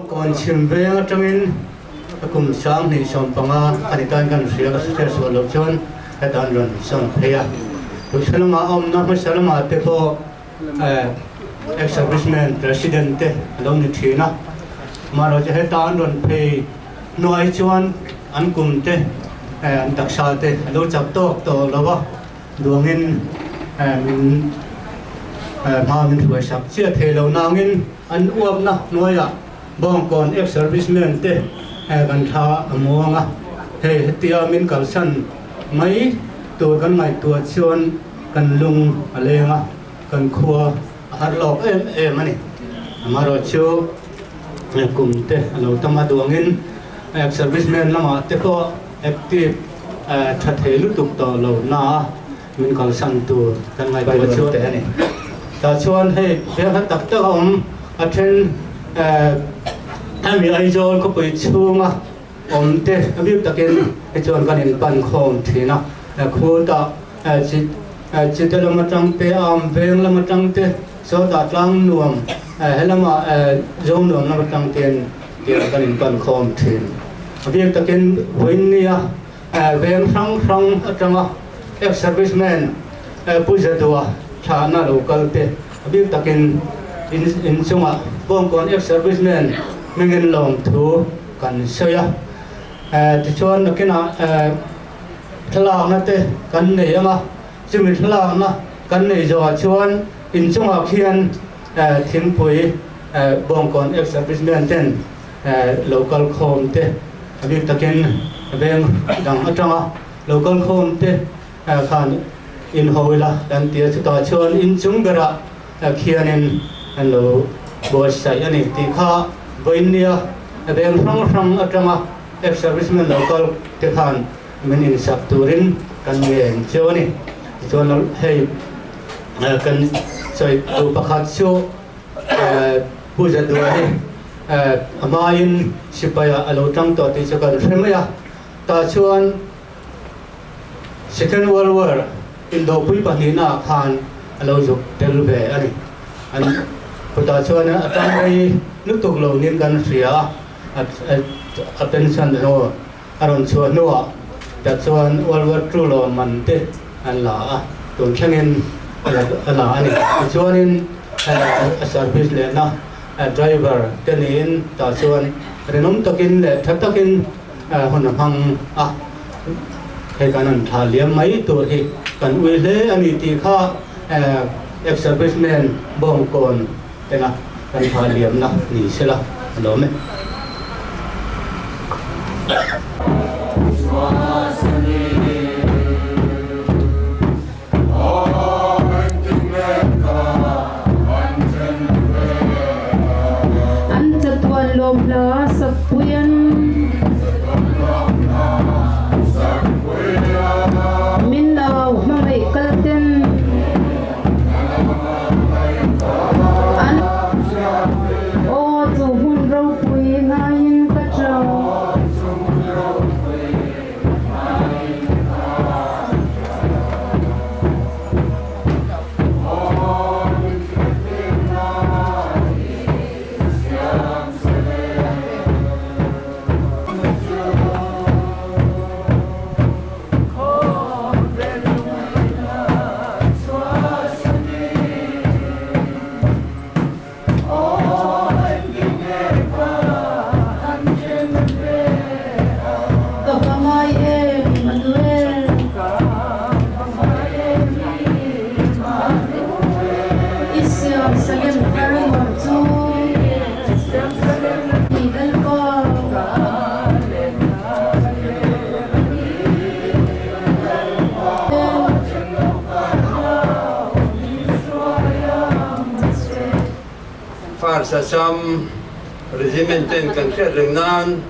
còn chim về trong in cùng sáng thì xong bằng anh ta cần sửa cái số lượng chân cái đàn rồi xong thế à lúc sau mà ông nó mới sau mà tiếp tục establishment president long như thế nào mà rồi cái đàn rồi thì nói chuyện anh cùng thế anh đặc sản thế lúc chập to là bao đường in mình mà mình phải sắp xếp thế lâu nào in anh uống na nói à bong còn ex serviceman te gần thà mua nga he tia min kalsan mấyตัวกันไงตัวชวนกันลุงอะไรงะกันครัวฮัดหลอกมันนี่มารอชิวกลุ่มเตะเราต้องมาดูงินเซอร์วิสแมนละมาเตะก็แอคทีฟชัดเจนลุตุกต่อเราหน้ามันก็สั่นตัวกันไงตัวชวนแต่นี่แต่ชวนให้เพื่อนตักเต้าผมอาเทนถ้ามีไอโจก็ไปชูมาผมเตะวิวตะเกินไอโจกันเห็นปันโคมทีนะคูตาจิตละมาจังเตะเวงละมาจังเตะโซดาจังนวมเฮละมาโจนวมละมาจังเตียนกันเห็นปันโคมทีวิวตะเกินวันนี้เวงครั้งจังเอ็กซ์เซอร์วิสแมนผู้จัดตัวชาหน้าโลกาลเตะวิวตะเกินอินซุงป้องกันเอ็กซ์เซอร์วิสแมนไม่เงินลงทุนกันเสียที่ชวนนักกินทลากนั่นเตะกันเหนื่อยมาจะมีทลากนะกันเหนื่อยจอชวนอินซุงเขียนทิ้งปุ๋ยป้องกันเอ็กซ์เซอร์วิสแมนเต้นโลกาลโคมเตะวิวตะเกินเวงดังจังโลกาลโคมเตะขันอินโฮวิลาดันเตียสุดาชวนอินซุงเบระเขียนอันโลบอสใส่อันนี้ที่ข้าวันนี้เรื่องครั้งอาจจะมาเอ็กซ์เซอร์วิสแมนโลกาลที่ขันมันอินสับตูรินกันเองเจ้านี่ชวนเราให้กันใส่ดูประคัดชูผู้จัดด้วยมาอินสิบไปอาลูจังตัวที่จะกันใช่ไหมอ่ะตาชวน Second World War อินโดปุยปนินาขันอาลูจุกเทลเบอันนี้อันพุทธชวนนะตั้งไว้นึกตุกลงนินกันเสียattention โนอารมณ์ชวนนัวแต่ชวนวันตรุโลมันเตอันละตัวเช่นนี้อันละอันนี้ชวนนี้service เลยนะ driver เตนินแต่ชวนเรื่องนั้นตะกินเลยทัดตะกินคนละพังให้การนั้นทาเลี้ยงไม่ตัวที่กันวิเลอันนี้ที่ข้าservice man บ่งก่อนแต่นะกันทาเลี้ยงนะนี่ใช่ละหรอไหมอันจะตัวลมลาสักเพียนมินเอามาไม่กระเต็นอันโอ้จูหุ่นเราปุยงายินกระเจ้าSasam regimenten kan khet rengnan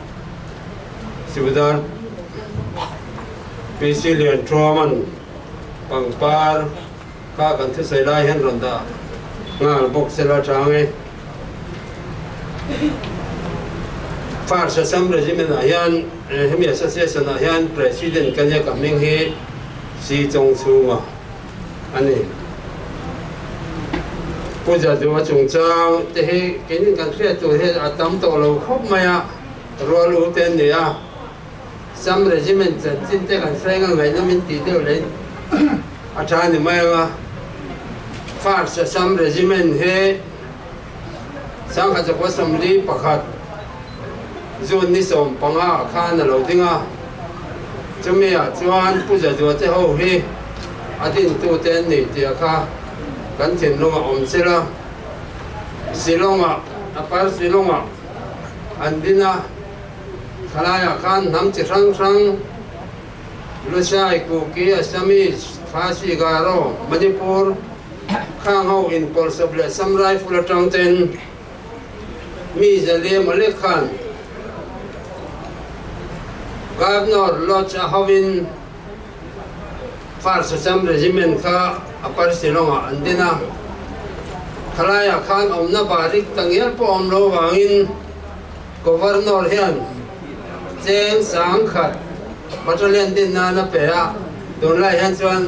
sibudar Brazilian Troman pangpar ka kan thu sai lai hen ronda ngal bok sela change Far Sasam regiment ayan hemi association ayan president kan ya kaming he si chong chu ma aniผู้จัดตัวจงเจ้าแต่ให้กินกันเครียดตัวให้อาตมตัวเราครบไหมอ่ะรัวรู้เต็มเลยอ่ะซ้ำเลยใช่ไหมจะจิ้นแต่กันใช้กันไงน้ำมันตีเดียวเลยอาจารย์นี่ไม่ว่าฟาดซ้ำเลยใช่ไหมให้สังกัดจะว่าสมรีประคัดส่วนนี้สมปังอ่ะข้าน่ะเราดิ้งอ่ะจะไม่อ่ะจวนผู้จัดตัวจะเอาให้อาทิตย์ตัวเต็มนี่เดียวค่ะกันเช่นลงมาอมเสละสิลงมาaparสิลงมาอันดินะขลายอาการน้ำจิตรัง ลูกชายกูกี้อาสามีฟาสิการ์มณิปุรข้างเขาอินพอลสเปลสัมไรฟุลจังเตนมีเจลียมาเล็กขันกับนอร์ลอชฮาวินฟาร์สซัมเรจิเมนต์ข้าอปาร์สิลงอันเดน่าขลายขันอมนาบาริกตั้งเยลปอมโลวางินกวาร์นอร์เฮียนเจงสังขัดบัตรเลียนดินนานาเปียโดนไล่ฮันชวน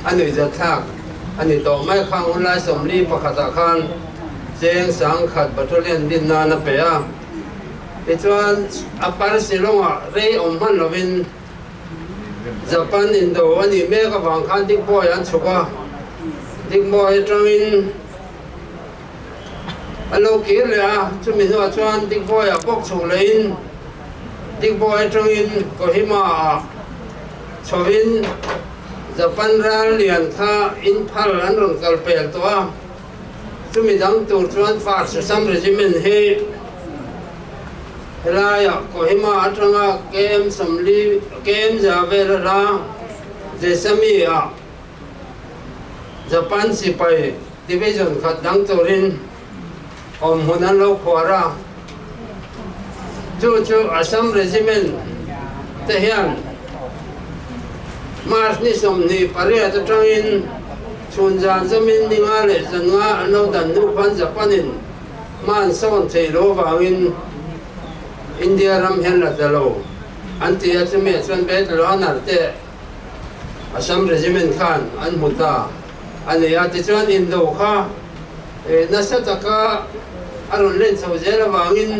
อันนี้จะทักอันนี้ต่อไม่ข้างอุไลสมรีประคัตขันเจงสังขัดบัตรเลียนดินนานาเปียอีชวนอปาร์สิลงะเรย์อมฮันลวินญี่ปุ่นอินโดอันนี้เมฆบังคันดิบอยอันชุกะดิบอยตรงอินอันโลกีเลยอ่ะชุมินว่าชวนดิบอยอ่ะพวกชุเลนดิบอยตรงอินก็หิมะชวินญี่ปุ่นรัลเลียนท่าอินพัลลันรุ่งกัลเปิลตัวชุมิดังตัวชวนฟาร์สซัมเรจิเมนเฮลายก็หิมะตรงอ่ะเกมสมลีเกมจะเวลาเจสมีอ่ะญี่ปุ่นสิไปดิวิชั่นขัดดังตัวรินอมหุนันโลกวาระจู่ๆอาสัมเรจิเมนเทียนมาร์ชนิสมนีปารีตตรังอินชุนจานจมินนิงาเลจันงาอันโนดันนูพันญี่ปุ่นินมันส่งเทโลวางินอินเดียรัมเฮนละตโลอันที่อาจจะมีส่วนเบตโลนัดเตอาสัมเรจิเมนขันอันมุตาอันนี้อาจจะชวนอินโดค่ะนัสตะกะอรุณเล่นสาวเจลวางิน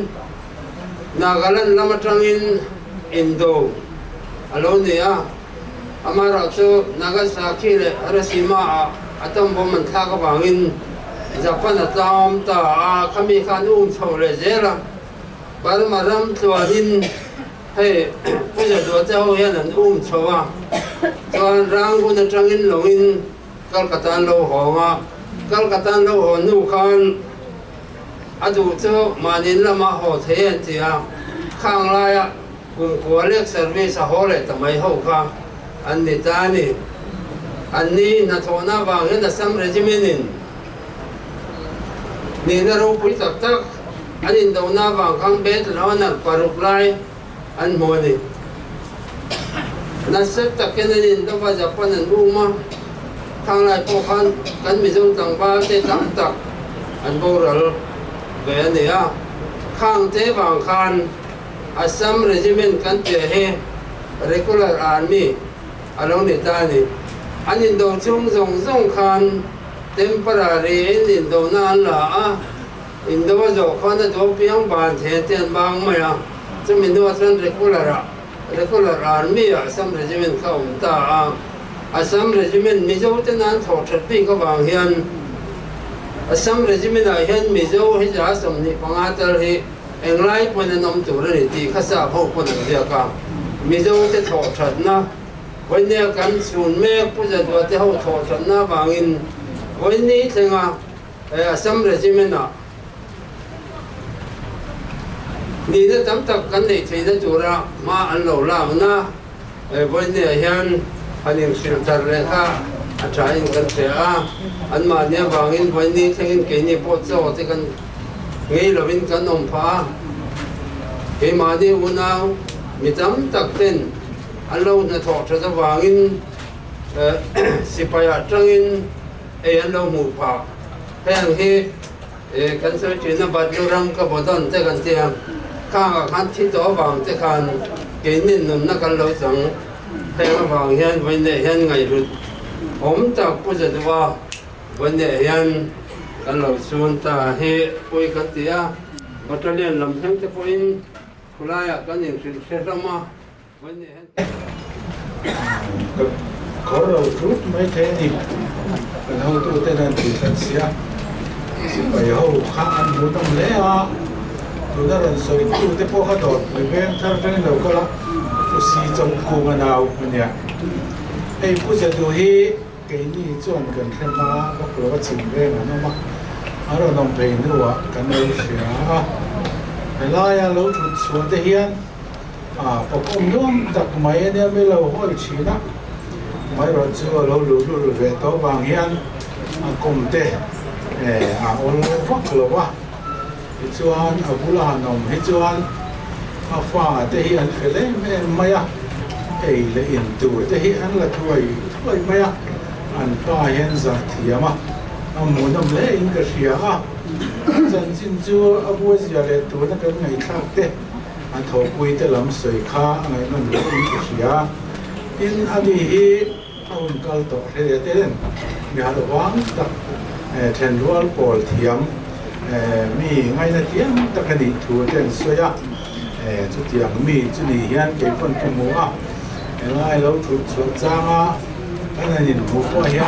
นาการันลามาตรังอินโดอารมณ์เนี่ยอามาราชูนากาซาคิเลฮาราชิมาอัตมบมันท่ากวางินญี่ปุ่นอัตามตาขมิขันอุ้มชาวเลเจล่าบาร์มารัมตัวหินให้ผู้จัดตัวเจ้าเฮียนันอุ้มชาวตอนร่างคุณตรังอินลงอินกัลกัตตันโลหงะกัลกัตตันโลหนูขันอดูเจ้ามานินละมาโหเทียนเจียข้างลายกุมกัวเล็กเซอร์วิสโหเลยทำไมเขาข้างอันนี้ตานี่อันนี้นัทโอนาบางเห็นแต่ซัมเรจิเมนินนี่นรูปุยตักตักอันนี้โดนาบางข้างเบสแล้วนั่นปารุกไลอันโมนี่นัสเซตตะเกนินต้องว่าจะพันนันรู้มาข้างลายพวกขันกันมีจงต่างบ้านเตตักตักอันโบราณเบียนี่อ่ะข้างเทบางขันอัสซัมเรจิเมนกันเจเฮ regular army อารมณ์นี้ตานี่อันนี้โดนช่วงส่งขัน temporary อินโดนั่นละอินโดว่าจะขันจะตัวเพียงบานเทียนบางไหมอ่ะจะมีตัวฉัน regular army อัสซัมเรจิเมนเข้าตาอัสซัมเรจิเมนมีเจ้าที่นั้นถอดชุดปีก็บางเฮียนอัสซัมเรจิเมนเห็นมีเจ้าที่จะสมนิพังอาตร์ที่เอ็งไล่พนันนมตัวนี่ที่ข้าศึกพวกพนันเดียกันมีเจ้าที่ถอดชุดนะวันนี้กันส่วนแม่ผู้จัดตัวที่เขาถอดชุดนะบางอินวันนี้ถึงอัสซัมเรจิเมนนี่จะทำตักกันในที่จะจุระมาอันเราเล่านะวันนี้เห็นอันนี้สิลตร์เลยค่ะอาจารย์กันเสียอันมาเนี่ยบางอินวันนี้ทั้งเกณฑ์ปวดโซ่ที่กันไงเราเป็นกันนมฟ้าเกี่ยมาเนี่ยวันนั้นมีจำตักเต้นอันเราเนี่ยถอดจะบางอินสิไปอาจังอินอันเราหมู่ผาแห่งที่กันเสียจีนบัดยุรังกับบดันเจ้ากันเตียงข้างขันที่ตัวบางเจ้ากันเกณฑ์นี่หนุ่มนักกันเราสังแห่งบางเห็นวันนี้เห็นไงรู้ผมจากผู้จัดว่าวันนี้เห็นกันเราส่วนตาเฮปุยกันเตียบัตรเลียนลำเส้นจะปุยคุลายกันยังสุดเสียมาวันนี้เห็นขอเราทุกไม่เท่นี่เราตัวเต้นตีกันเสียสิไปเอาข้าอันดูต้องเลี้ยตัวนั้นสวยตัวที่พวกเขาโดดเลยเว้ยถ้าเป็นเราก็ละผู้ซีจงกูมันเอาเนี่ยไอ้ผู้จะดูที่เกนี่จ้องกันแค่มาก็กลัวว่าจิงเรื่องนั้นมาเราต้องไปดูกันเลยเสียเวลาเราถูกสวนเทียน có công nhóm đặc mấy anh em lâu hỏi chỉ đó mấy rồi chưa lâu lú lú về tàu vàng hiền cùng tê ôn vóc lâu quá hết chuan bula nồng hết chuan pha tê hiền phải lấy mấy lấy in tu tê hiền là thôi mấy anh pha hiền giả thiam muốn nằm lấy in cái gì dân xin chúa bố già lệ tu nó cái ngày khác tê anh thấu quy tê làm sợi khá ngày nó lấy in cái gì in anh đi ông câu tổ thế thế nên nhà đồ vắng tập thành ruột bồi thiam mi ngay là thiam tập cái đi thua trên xoay chút thiam mi chút đi hiền cái phần cái mua ngay lâu chút chút trang cái này nhìn mua qua hiền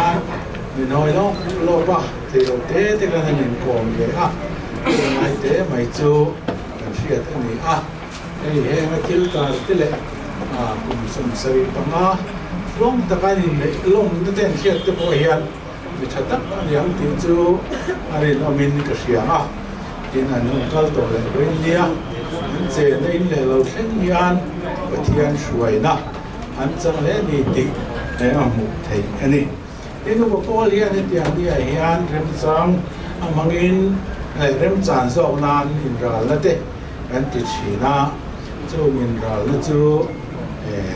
mình nói nó lo ba thì đầu tế thì cái này nhìn còn vậy ngày tế mày chú làm gì thế này cái này thiếu ta thế lệ cùng sum sari bằng long ta cái này long nó tên thiệt cái bộ hiền bị chặt tắt yang tiếng chú anh nó mình cái gì thì là nó câu tổ lên với nia anh chế nên là lâu sinh hiền và thiên suy na anh chẳng lẽ đi đi để mà một thầy anh ấy ini bapa lihat ni tiang dia hian rem sang amangin rem chan so nan in ral la te an ti china chu in ral na chu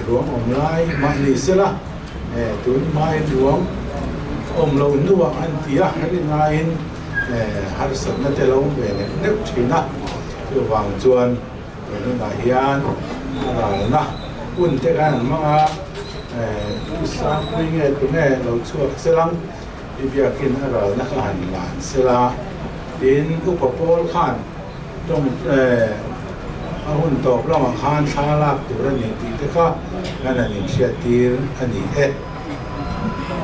ruam om lai ma ni sela tun mai ruam om lo nu an tia hari ngain har san na te lo ve ne china chu wang chuan na hian ral na un te kan ma sáng nay nghe tụi nghe lâu chuột xe lăng đi việc kinh ở đó nó hẳn làn xe la đến úp bol khan trong hun top lo mà khan xa lạc tụi nó nhìn tí thế khác nên là nhìn xe tiền anh nhìn hết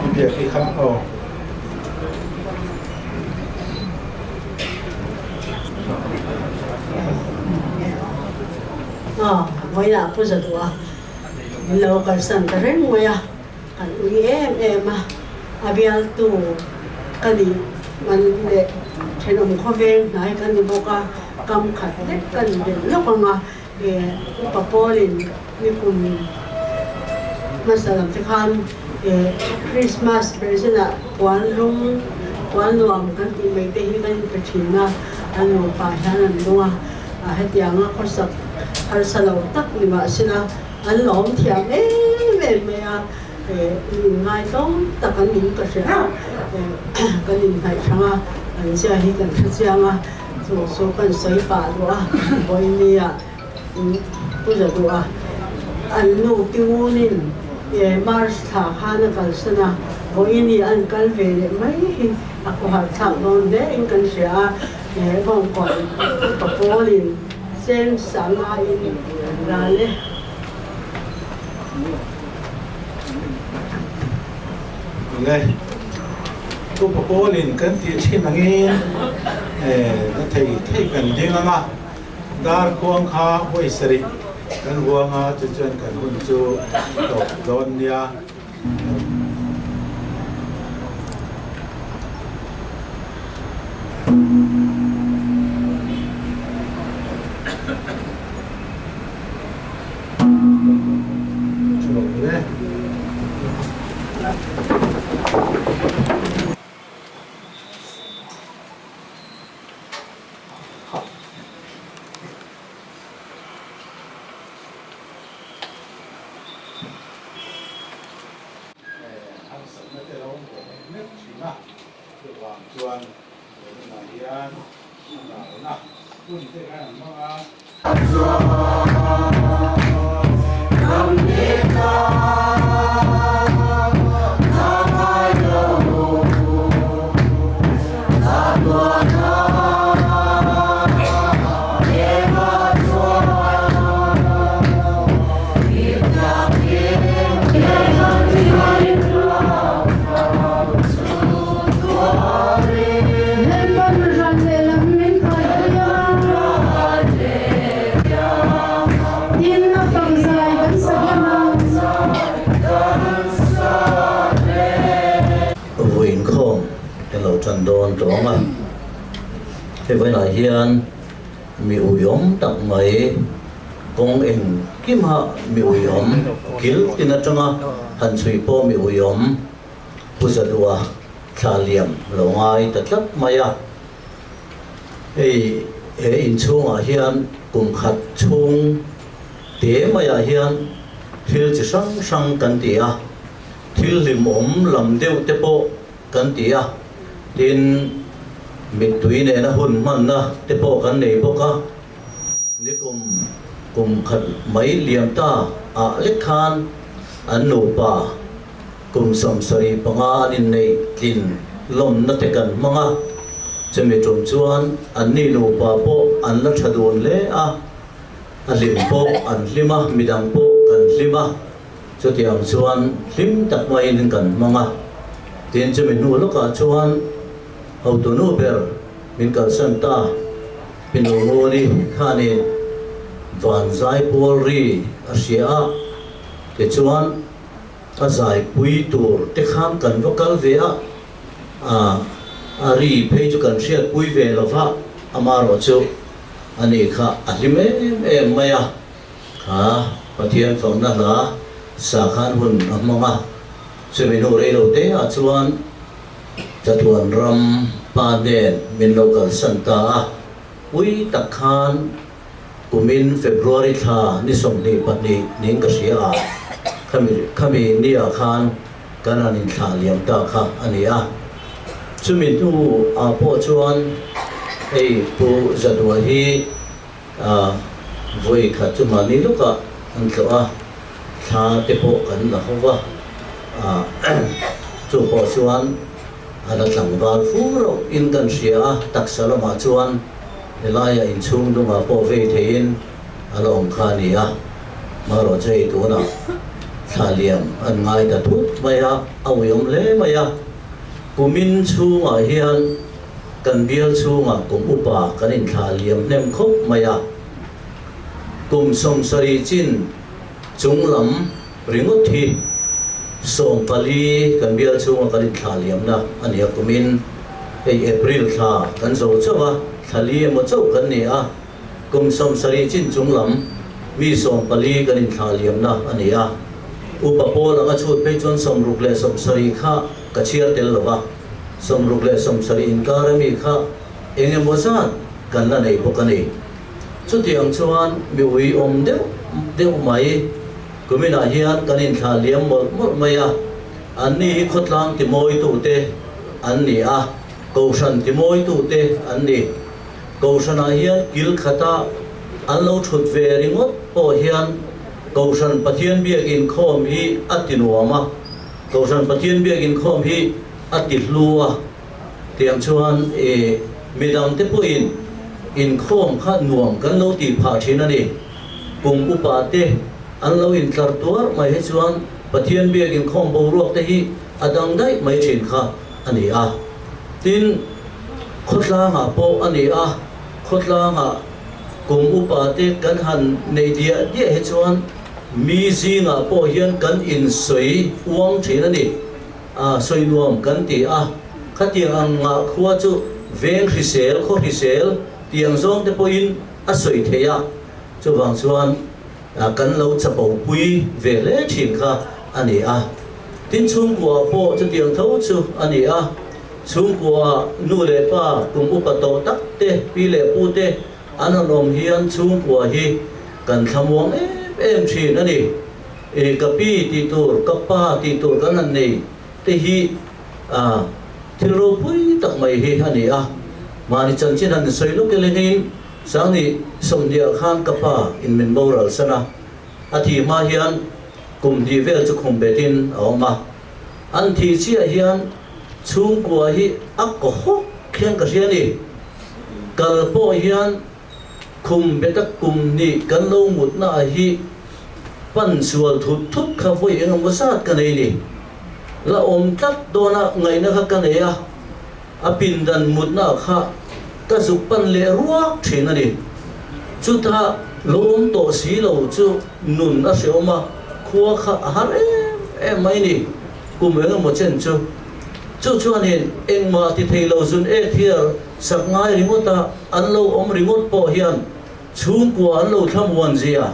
đi việc cái khác vậy là bây giờ tụi lâu cả sân cái rèn ngồi cái uy em abial tu cái gì mình để trên ông khoa viên này cái gì bao cả cầm khát đấy cái gì lúc mà papolin như cùng masalah fikhan Christmas present là quán luồng cái gì mấy cái cái chuyện na anh ngồi phải anh luôn hết tiếng có sập hay sao lâu tắc thì mà xin anh lỏng thiam về ngày đó tất cả những cái sự cái những cái sang anh sẽ hiện cái thực trạng số cái sấy bạc đó bởi vì bây giờ đó anh nuôi tiêu nín Mars thả khăn cái sự na bởi vì anh cần về mấy aku harus thằng đấy anh cần sẽ còn còn có liền xem sáng nay ra đấy đây tu bố liền cần tiền chi mà nghe nó thấy gần đi mà dar quang kha voi sari kan quang chu chuan kan hun chu to don nia thì với lại hiền mi uyom tặng mấy kong eng kim ha mi uyom kil tina changa han chui po mi uyom puzadua thaliam longai tatlat maya ei in chung a hian kum khat chung te maya hian thil chi sang sang kan tia thil lim lam deuh te po kan tia tin mi tui ne na hun man na te po kan nei boka ni kum khat mai liam ta a lekhan an no pa kum som sari panga anin nei tin lom na te kan manga chemi trom chuan an ni no pa po an la thadun le a lim po an lima midang po kan lima cho tiang chuan lim tak mai nin kan manga tin chemi nu loka chuan hau tu nu ber min kal san ta pinu ngoni khani van zai pol ri asia te chuan a zai pui tur te kham kan vokal ve a ari phei chu kan riat pui ve lova amaro chu ani kha alime em maya kha pathian phong na la sa khan hun amanga semino re lo te a chuan chatuan ram pa den min local santa ui takhan kumin February tha ni som ni patni ning ka sia khami ni a khan kananin tha liam ta kha ania chumin tu a po chuan ei pu zadwa hi voi kha chumani luka an tloa tha te po kan la howa chu po chuan ala tlangwal furo in kan sia taksalama chuan elaya in chung dunga po ve thein along khania maro chei tuna thaliam an ngai ta thut maya awiyom le maya kumin chunga hian kan bial chunga kum upa kanin thaliam nem khop maya kum som sari chin chunglam ringot thi som pali kan bial chunga kanin thaliam na ania kumin ei April tha kan zo chawa thali mo chau kan ni a kum som sari chin chunglam mi som pali kanin thaliam na ania upa pol anga chut pe chon som rukle som sari kha kachia tel lova som rukle som sari in karami kha enge mozan kan la nei bokani chutiang chuan mi ui om deu mai kumina hian kanin thaliam mol maya anni khotlang ti moi tu te anni a koshan ti moi tu te anni koshana hian kil khata anlo thut ve ringot po hian koshan pathian biak in khom hi atinuama koshan pathian biak in khom hi atilua tiang chuan midang te po in khom kha nuam kan lo ti pha thina ni kum upa te anlo in tlar tuar mai he chuan pathian biak in khom bo ruak te hi adang dai mai thin kha ani a tin khotla nga po ani a khotla nga kum upa te kan han nei dia he chuan mi zinga po hian kan in soi uang thina ni soi nuam kan ti a khatiang ang nga khuwa chu veng hrisel kho hrisel tiang zong te po in a soi theya chu wang chuan kan lo chapo pui ve le thin kha ani a tin chung kwa po chu tiang tho chu ani a chung kwa nu le pa kum upa to tak te pi le pu te ananom hian chung kwa hi kan thamwang em thin ani kapi ti tur kapa ti tur kan an nei te hi thilro pui tak mai hi ani a mani chan chin an soi lo kelehin sang ni somdia khan kapa in min moral sana athi ma hian kum di vel chu khum betin awma an thi chi hian chung kwa hi akho khen ka hiani kal po hian khum betak kum ni kan lo mut na hi pan sual thut thut kha voi engam wasat ka nei ni la om tak dona ngai na kha ka nei a apin dan mut na kha ka zuk pan le ruak thina ni chu tha lom to si lo chu nun a seoma khuwa kha har mai ni kum engam mo chen chu chuan hin engma ti theilo zun thiar sak ngai ringota anlo om ringot po hian chung kwa anlo tham wan zia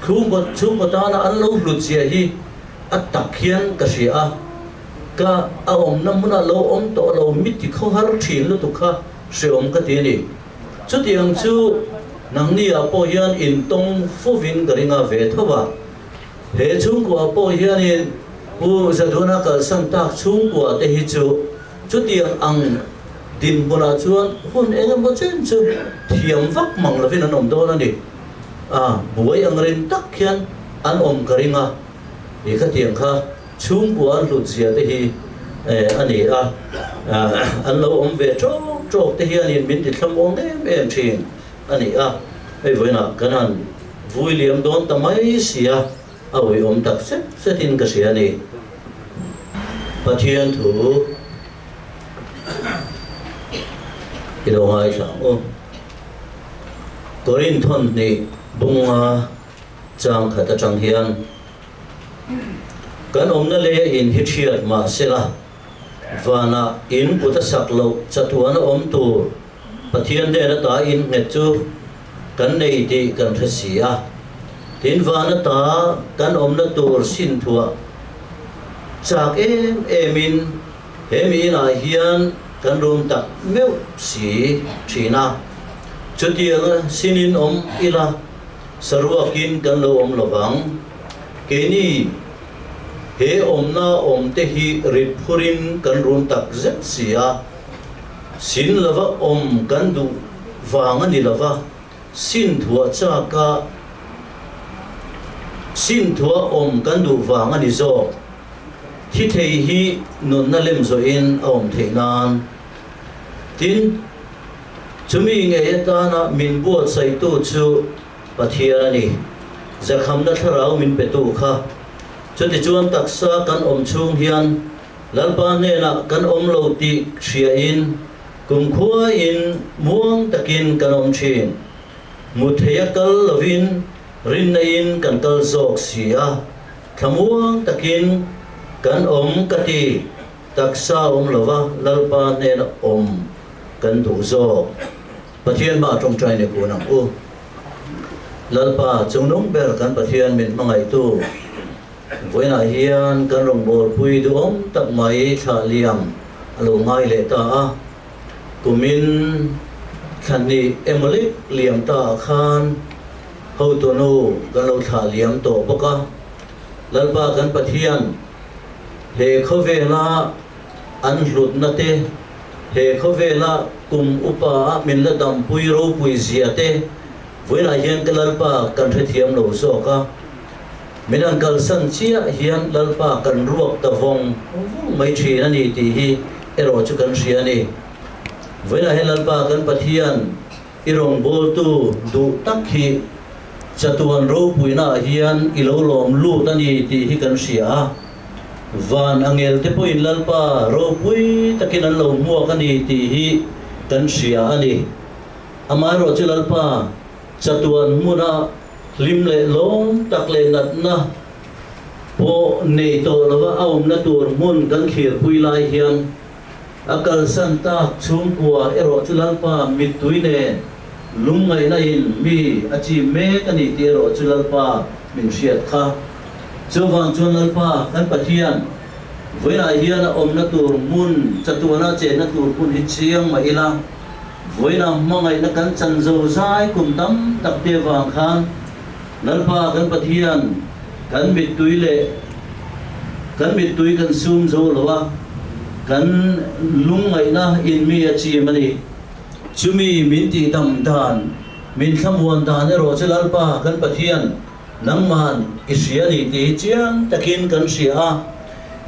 chung có ta na an lâu lụt chia hi at tak hian ka ria ka aom na muna lo om to lo mit ti kho har thin lu tu kha se om ka ti ni chu tiang chu nang ni a po hian in tong fu vin ka ringa ve thowa he chung ko a po hian in pu zaduna ka san tak chung ko te hi chu tiang ang din bula chuan hun engam bo chen chu thiam vak mang la vin an om do na ni buai ang ren tak hian an om ka ringa ni kha tiang kha chung ko an lut zia te hi ani an lo om ve tro te hian in min ti thlam ong em thin ani ei voina kanan vui liam don tamai sia awi om tak se tin ka sia ni pathian thu ilo hai sang o korin thon ni bunga chang khata chang hian kan om na le in hithiat ma sela vana in puta saklo chatuana om tu pathian de na ta in nge chu kan nei ti kan thsia tin vana ta kan om na tur sin thua chak emin hemi na hian kan rum tak meu si thina chutiang sinin om ila sarwakin kan lo om lawang keni he om na om te hi rit phurin kan rum tak zet sia sin lava om kan du wanga ni lava sin thua cha ka sin thua om kan du wanga ni zo hi thei hi nun na lem zo in om theinan tin chumi nge ta na min buat sai tu chu pathian ani zakham na tharau min petu kha chuti chuan taksa kan om chung hian lalpa ne na kan om lo ti thria in kum khua in muang takin kan om thin mutheya kal lovin rin na in kan kal zok sia thamuang takin kan om kati taksa om lova lalpa ne na om kan du zo pathian ma trong trai ne ko nang u lalpa chungnong ber kan pathian min mangai tu voina hian kan rong bol pui du om tak mai tha liam alo ngai le ta kumin thani emolik liam ta khan ho to no kan lo tha liam to boka lalpa kan pathian he khovela an lut na te he khovela kum upa min la dam pui ro pui zia te voina hian kalalpa kan thethiam lo so ka minan kal san chia hian lalpa kan ruak ta vong mai thina ni ti hi ero chu kan ria ni voina he lalpa kan pathian irong bol tu du tak hi chatuan ro puina hian ilo lom lu ta ni ti hi kan ria van angel te po in lalpa ro pui takin an lo mua ka ni ti hi kan ria ani amaro chu lalpa chatuan muna lim le lom tak le nat na po nei to lawa aum na tur mun kan khir pui lai hian akal san ta chung kwa ero chu lalpa mit tuine lungai na in mi achi me ka ni ti ero chu lalpa min riat kha chuwang chuan lalpa kan pathian voina hian om na tur mun chatuana che na tur pun hi chiang ma ila voina mangai na kan chan zo zai kum tam tak te wang khan lalpa kan pathian kan mit tui kan sum zo lawa kan lungai na in mi achi mani chumi min ti tam dan min thamuan dan ero che lalpa kan pathian nangman isiani ti chiang takin kan sia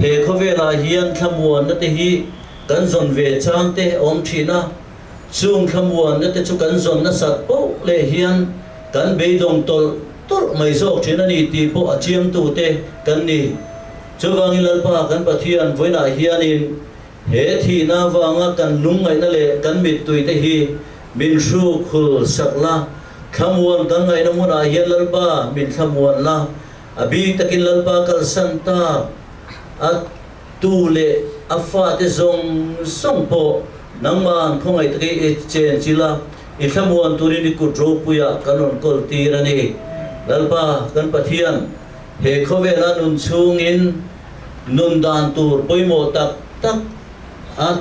he khovela hian thamuan na te hi kan zon ve chang te om thina chung thamuan na te chu kan zon na sat po le hian kan beidong tol mai zok thina ni ti po achiam tu te kan ni chuwang lalpa kan pathian voina hian in he thina wanga kan lungai na le kan mit tui te hi min shu khul sakla thamuan kan ngai na muna hian lalpa min thamuan la abi takin lalpa kal santa at tu le afa te zong song po nangman khongai taki chen chila i thamuan turin ku tro puya kanon kol tirani lalpa kan pathian he khovela nun chungin nun dan tur poimo tak tak at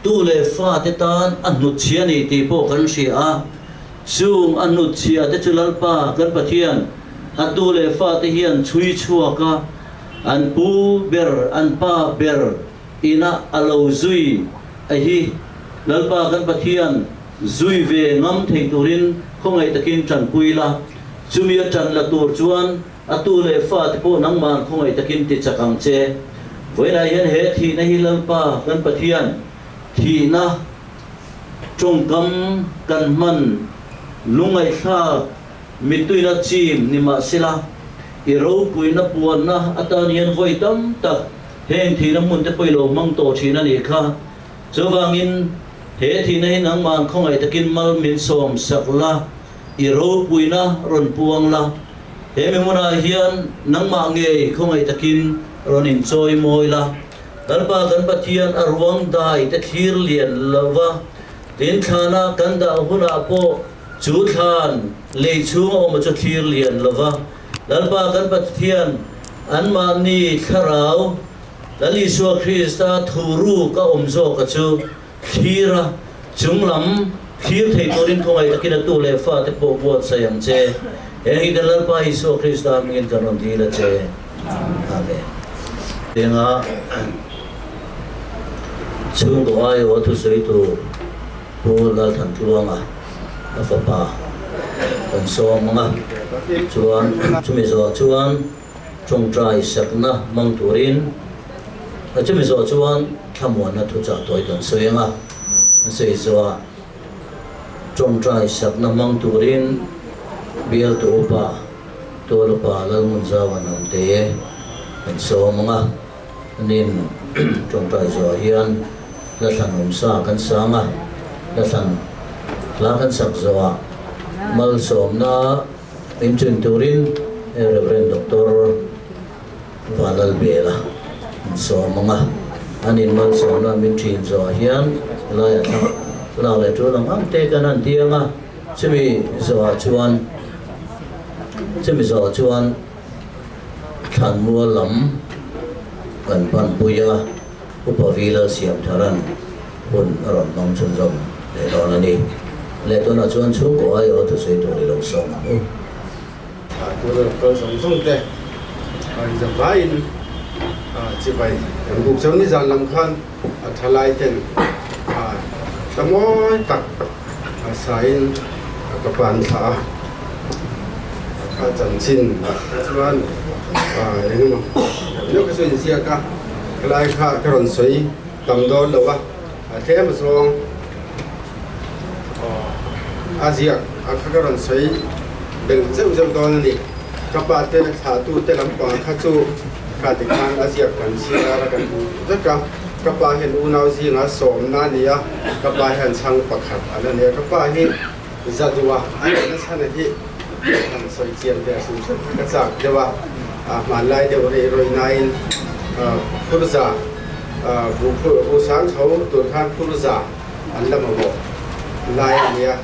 tu le fa te tan anut chia ni ti po kan ria chung anut chia te chulalpa kan pathian atu le fa te hian chui chuaka an pu ber an pa ber ina alo zui a hi lalpa kan pathian zui ve ngam thei turin khongai takin tran puila chumia tran la tur chuan atu le fa te po nang man khongai takin ti chakang che voina hian he thi na hi lalpa kan pathian thi na chongkam kan man lungai tha mituina chim nima sila iro puina puanna atanian voitam tak heng thi na mun te poilo mang to thina ni kha chawangin he thi na nang man khongai takin mal min som sakla iro puina ron puangla he memona hian nang ma nge khongai takin ron in choi moila dalpa kan pathian arwang dai te thir lian lova tin thana kan da huna po chu than le chung om chu thir lian lova dalpa kan pathian an ma ni tharau dali so krista thuru ka omzo ka chu khira chunglam khir thei torin khongai takin tu le fa te po po sayang che engi dalpa iso krista mingin kanon di la che amen denga chung do ai o tu sei tu po la than tuanga a fa pa kan so manga chuan chumi zo chuan chung trai sakna mang turin chumi zo chuan thamon na thu cha toi ton soenga sei zo chung trai sakna mang turin bial tu pa to lo pa la mun za wanam te kan so manga nin chung trai zo hian la than sa kan sanga la than la kan sak zo mal som na in chun turin Reverend Dr. Vanal Bela so manga anin mal som na min thin zo hian la ya tha la le tu lang am te kanan tianga chimi zo chuan than mua lam kan pan puya upavila siam tharan hun ron nong chun zom le don ani le to na chuan chung ko ai o tu sei to ni lo som tôi là cơ sống sông tê giờ vay chỉ phải cuộc sống đi dàn làm khăn thay lại tiền tao mỗi tắc sai các bạn xã chân xin chuan nhưng mà nếu cái chuyện gì cả cái lại khác cái lần suy tầm đó đâu á thế mà xong Asia cái lần suyเป็นเจ้าตอนนี้กับป้าเต้นขาตู้เต้นลำปางขาจูขาติดทางอาเซียกันเชียร์กันจักกับป้าเห็นอุณาวซีงัดสมนั่นนี่กับป้าเห็นช่างประคับอันนั้นเนี่ยกับป้าเห็นจัดว่าอันนั้นชั้นที่ทำสวยเจียมแต่สุดๆก็จากเดี๋ยวว่ามาไล่เดี๋ยวเรื่อยๆนายผู้รู้จักผู้สร้างเขาตัวท่านผู้รู้จักอันละมาบอกไล่เนี่ย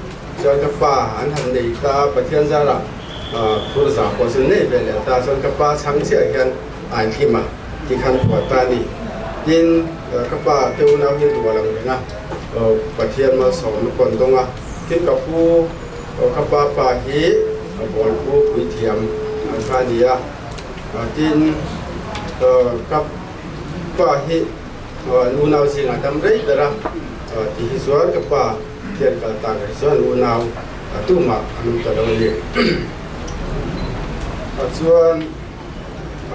จนกับป้าอันทำในตาประเทศจาระผู้รักษาคนส่วนนี้เป็นเลยตาจนกับป้าช่างเสียกันอ่านที่มาที่ขันหัวตานี่ยินกับป้าเที่ยวน้ำยินตัวหลังเลยนะประเทศมาสอนคนตรงอ่ะที่กับผู้กับป้าป่าฮีบอลผู้วิเทียมอันพานีอ่ะยินกับป้าฮีนูนาวสิงห์ทำไรแต่ละที่สวนกับป้าเทียนกันต่างกันส่วนอุณาวตุ้มอ่ะนุ่มตะวันนี้ส่วน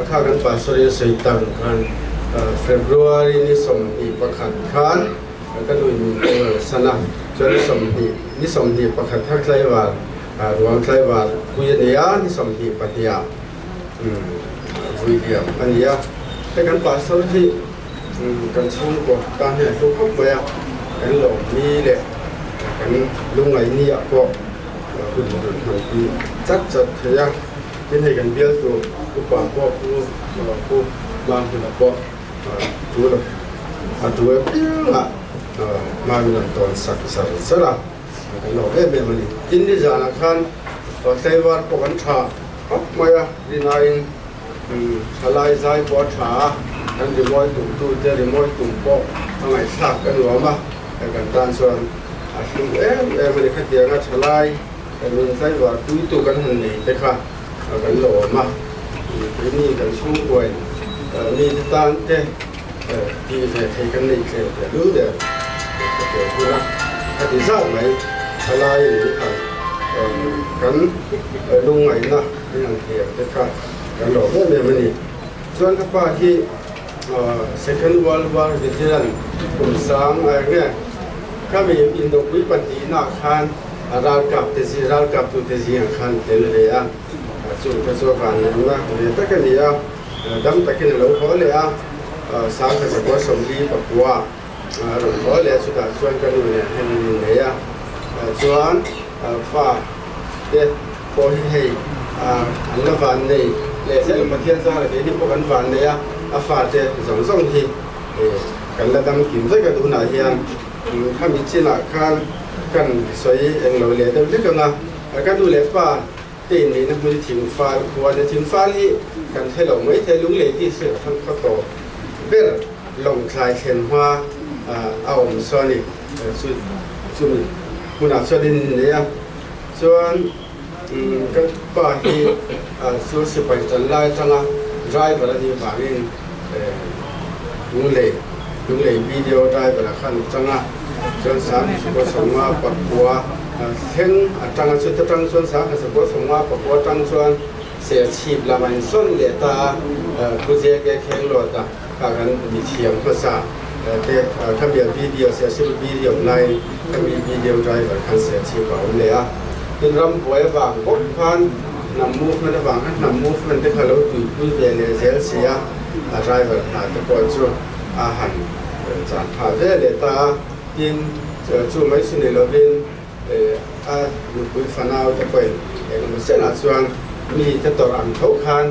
ข้ากันป่าสุริยสัยต่างกันFebruari ni somni pakhat khan ka lui sana chone ni somni pakhat thak laiwa ruang laiwa kuya ni somni patia vui dia ania ka kan pa so thi kan chung ko ta ne so khop ba ya kan lo ni le kan lungai ni ya ko ku du ki chat thaya tin hai kan bial tu ku pa ko ku mang tu ko chú là chú em mang lên toàn sạch sạch là cái lò cái bên mình tin đi ra là khan và tây vào có vấn thà hop maya dinain salai zai po tha kan remote tu te remote tu po angai sak kan lo ma kan tan suan asu me kha tia nga salai kan min sai wa tu kan han nei te kha kan lo ma ni kan su koi ni tan te đi về thấy cái này thì lứa để cái là cái gì sao vậy hay là cái lung này na cái hàng kia cái lỗ cái này mình cho nên các bạn khi second world war thì thế là cùng sáng nghe các bạn in độ quý bản tí na khan ra cặp tu thế gì hàng khan thế này à chụp cái số vàng này mà để tất cả này à đâm tất cả này lâu khó này à sáng cái sự có sống đi bậc qua rồi có lẽ chúng ta chuyên cái này hình này à chuyên pha để có hay anh là vạn này lẽ sẽ là thiên gia là cái những cái vạn này à pha để giống thì cái là đâm kiếm rất cái đồ này hiện tham gia chỉ là kan xoay anh nói lẽ đâu biết không à cái đồ lẽ pha tiền này nó mới thiếu pha qua để thiếu pha đi kan thay đổi mấy thay lúng lẽ thì sẽ không có tổเวลลงคลายเขียนว่าเอาส่วนนี้ส่วนคุณอาส่วนนี้เนี่ยส่วนก็ป่าที่ส่วนสิบไปจันไล่จังอ่ะไล่ไปแล้วที่ฝ่ายนี้ลุงเล่วิดีโอไล่ไปแล้วขั้นจังอ่ะส่วนสามสุขสมว่าปักบัวเห็นจังสุดจังส่วนสามสุขสมว่าปักบัวจังส่วนเสียชีพละมันส่วนเหลือตาผู้เจ้าแก่แข็งหลอดอ่ะการมีเทียมภาษาแต่ถ้ามีวิดีโอเสียชีวิตวิดีโอในถ้ามีวิดีโอไดรเวอร์คันเสียชีวิตเอาเลยอ่ะเป็นรำป่วยวางพบพันนำมูฟมันวางนำมูฟมันที่เขาเราดูดูเวลเซลเซียไดรเวอร์หาตะกอนจู่อาหารจานผ่าเวลตายินจู่ไม่สุนิลวินลูกฟันเอาตะกอนมันเส้นอาส่วนมีจะต่อรันเขาคัน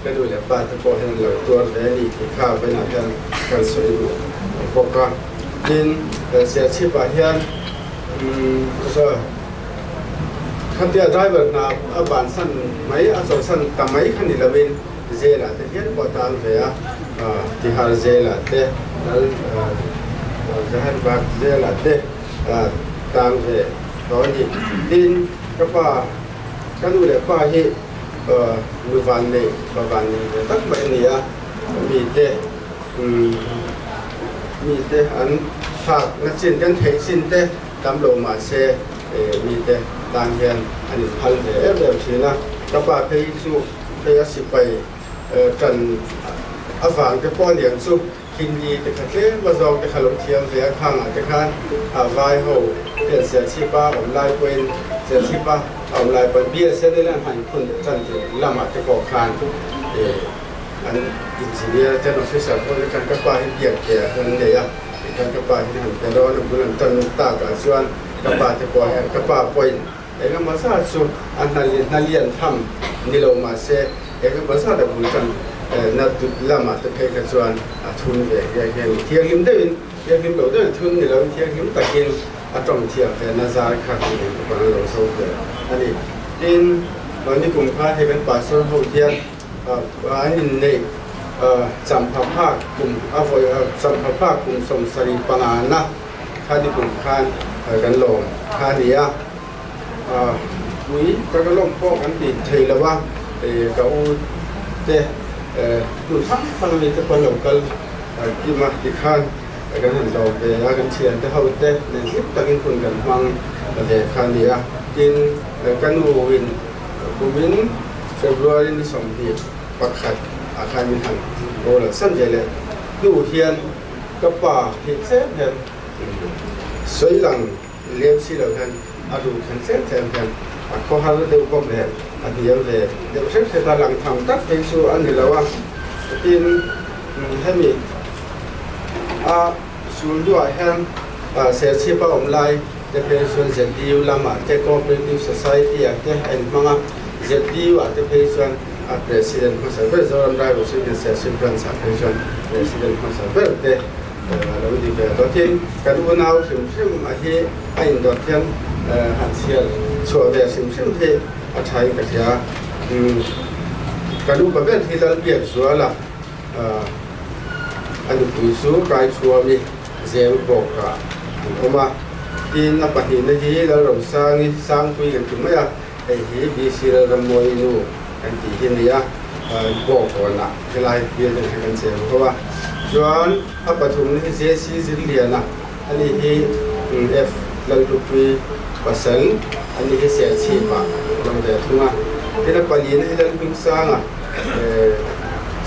ก็ดูแลป้าตะโกนให้เราตัวแรงดีที่ข้าวไปหนากันสวยดูพวกก็ยินเสียชีพไปเฮียนก็ขันเดียร์ไดรเวอร์นาบ้านสั้นไม่อาศัยสั้นแต่ไม่ขันดิลวินเจล่าแต่เฮียนปอตานเสียที่หาเจล่าเตะนั่นจะให้บักเจล่าเตะตามเสียตอนนี้ยินก็ป้าก็ดูแลป้าที่มือวันนี้ตั้งแต่นี้มีแต่อันฝากนักสินกันเทสินแต่ตำรวจมาเสมีแต่ต่างเรียนอันนี้พันเดียวแบบนี้นะกระบะเพย์สู้เพย์สิไปจันอาฝางจะป้อนเลี้ยงสู้กินดีแต่ขัดเล่นมาซองจะขลุ่มเทียมเสียข้างจะข้างวายโหเปลี่ยนเสียชีบ้าผมไล่เป็นเสียชีบ้าเอาลายเป็นเบี้ยเส้นได้แล้วหันคนจันทร์ละหมาดจะก่อคานอันอินซีเนียจะนำสื่อสารคนการกระป๋าให้เกี่ยวแก่คนเดียการกระป๋าที่หันแต่เราหนุ่มคนจันทร์ตากส่วนกระป๋าจะปล่อยกระป๋าปล่อยเอกมาซาสุอันนันเลียนทำนี่เรามาเสเอกมาซาแต่บุญจันนัดละหมาดจะเพลกันส่วนทุนเดียอย่างเที่ยงลิมได้เที่ยงลิมเราได้ทุนนี่เราเที่ยงลิมตะกินจงเทียบแต่นาซาขาดที่เป็นคนเราโซ่เกิดอันนี้ดินตอนนี้กลุ่มค้าให้เป็นป่าส่วนหกเทียนอันนี้ในจำพภาคกลุ่มจำพภาคกลุ่มสมสรีปนานะข้าที่กลุ่มค้ากันลงข้าเดียวิก็ลงพวกกันติดเทแล้วว่าเขาเตะดูทั้งฟังเลยจะคนหลงกันที่มาที่ข้างกันเห็นเราไปกันเชียร์แต่เขาเตะในคลิปตะกินคนกันฟังแต่ครั้งนี้กินกันวินเฟบรุยนี่2 ปีปักขัดอาคารมิหันโอ้ละสั้นใจเลยดูเทียนกระป๋าเห็ดเส้นแทนสวยหลังเลี้ยงสีเหล่านั้นอาดูเห็ดเส้นแทนเขาหาเร็วก็แทนอันเดียวเลยเดี๋ยวเช็คแต่หลังทำตัดไปสู่อันนี้แล้วว่ากินให้มีส่วนด้วยแห่งเสียชีพอมไลจะเป็นส่วนเจ็ดดีอยู่ละมาจะก็เป็นดิวสัยที่อยากจะเห็นมั้งเจ็ดดีว่าจะเป็นส่วนpresident มาสักเวลาเราได้รู้สึกเป็นเสียชีพกันสักเป็นส่วน president มาสักเวลาเดเราดีไปตอนที่การดูนาวสิ่งมาที่ไอ้ดอกเทียนหันเชียร์ชัวร์เดียสิ่งที่อาชัยกับยา กันดูประเภทที่เราเบียดสัวละอันนี้ปุ๋ยสูกายชัวมีเสียงบอกกะเอามาที่นับปฏิทินที่เราสร้างคุยกันถึงไม่อะไอ้ที่บีซีเรามวยนู่กันที่ที่นี่บอกก่อนนะเวลาเบียดกันเสียงเพราะว่าส่วนอัปทุมนี่เสียสีสิเลียนะอันนี้ที่F เราดูคุยภาษาอันนี้ที่เสียชีพอะลำเดียทุ่งอ่ะที่เราไปเรียนที่เราพิมพ์สร้างอ่ะ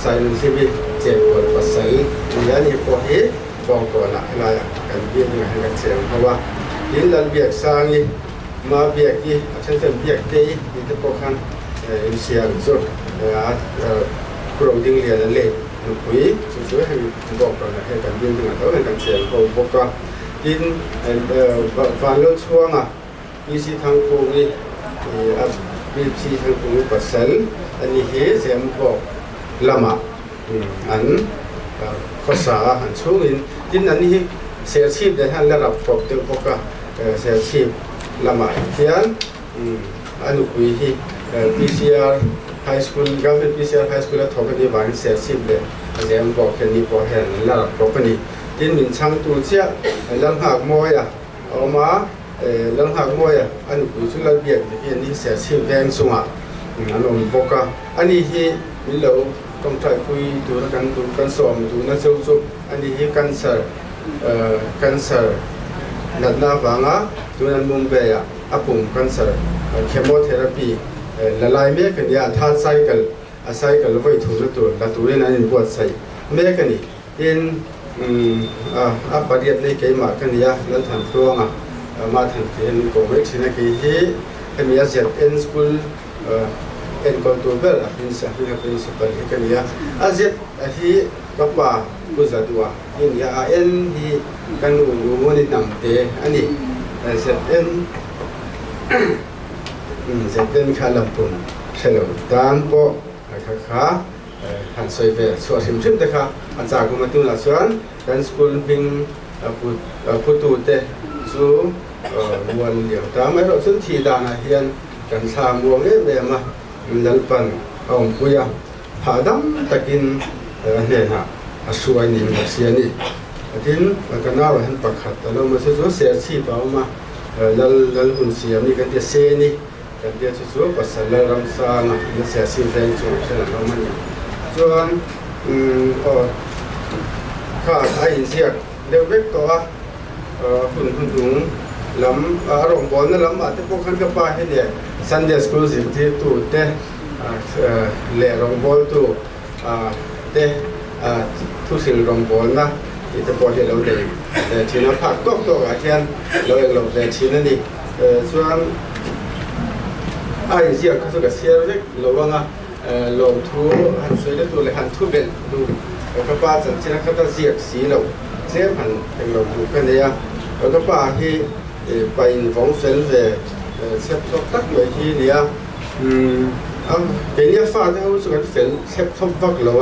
ใส่ลงที่มีเจ็บปวดภาษาอย่างนี้พอที่บอกก่อนนะเวลากันเบียดกันเสียงเพราะว่าที่เราเบียดสร้างนี่มาเบียดที่ฉันจะเบียดที่ที่จะพอกันเสียงสุดกลุ่มดิ้งเรียนนั่นเลยคุยช่วยให้บอกก่อนนะให้กันเบียดกันเสียงเขาบอกว่าดินฟันเลือดช่วงอ่ะมีสีทางภูมิมีสีทางภูมิปัสสันอันนี้เหี้ยเสียงบอกละมาอันภาษาอันช่วงดินอันนี้เสียชีพได้ท่านระดับปกติปกติเสียชีพละมาเทียนอันนี้คุยที่ PCR High School ก็เป็น PCR High School แล้วทว่าดีบางเสียชีพเลยเสียงบอกแค่นี้พอเห็นระดับปกติดินมินช่างตัวเชี่ยเรื่องหักมวยเอามาเรื่องหักมวยอันนี้คุยสุดระเบียบที่อันนี้เสียชีวิตแรงสูงอันนั้นบอกว่าอันนี้ที่มีเราต้องใช้คุยดูกันสอบดูนั่นสุดอันนี้ที่กันเซอร์นัดหน้าฟังดูนั่นมุมเบียปุ่มกันเซอร์เคมีเทอราปีละลายเมกันยาท่าไซเคิลไว้ถูกตัวละตัวนี้นั่นปวดใส่เมกันนี่ยินประเดี๋ยวนี้เกี่ยมากันเนี่ยนั่นทันตัวมาทันเทียนก็ไม่ใช่นะกี่ที่มีอาเซียนเอ็นสกูลเอ็นคอนตัวเบลเป็นสถานเป็นสถานที่กันเนี่ยอาเซียนที่ก็ว่ากุศลตัวยินยาเอ็นที่กันอยู่มันนี่นำเตะอันนี้อาเซียนเอ็นข้าลำพูนเฉลิมตามโปข้าหันสวยเวสวยชิมแต่ค่ะอาจารย์ก็มาดูละส่วนการสกุลพิงพูดตูเตะสู่วันเดียวแต่ไม่รู้สุดที่ดานาเฮียนกันสามวงเนี่ยมาดันปันเอาปุยผาดำตะกินเนี่ยนะสวยนี่มาเสียนี่ทีนี้กันน่าว่าเห็นปักขัดแต่เรามาสู้เสียชีพเอามาแล้วหุ่นเสียนี่กันจะเซนี่กันจะสู้ภาษาเรารำซานะเสียชีพแรงจุดเช่นเรามันส่วนข้าไอ้เสียเดี๋ยวเวกตัวหุ่นถุงลำอารมณ์บอลนั่นลำอาจจะพวกขันกระป๋าให้เนี่ยซันเดย์สคูลสิที่ตัวเตะเล่รองบอลตัวเตะทุกสิ่งรองบอลนะที่จะพอที่เราเล่นแต่ทีนั้นผักตกตัวอาเทียนเราเองเราเล่นทีนั้นนี่ส่วนไอ้เสียก็สุดกับเสียเล็กเราว่าไงลงทูหันสวยแล้วตัวเลยหันทุบเป็นดูกระป๋าสันตินะครับต้องเสียสีเราเสียหันเป็นเราดูกันเนี่ยกระป๋าที่ไปของเซนเซ่เซฟท็อปตักไว้ที่เนี่ยเป็นเนี่ยฟ้าที่เขาสุดกับเซนเซฟท็อปฟักเรา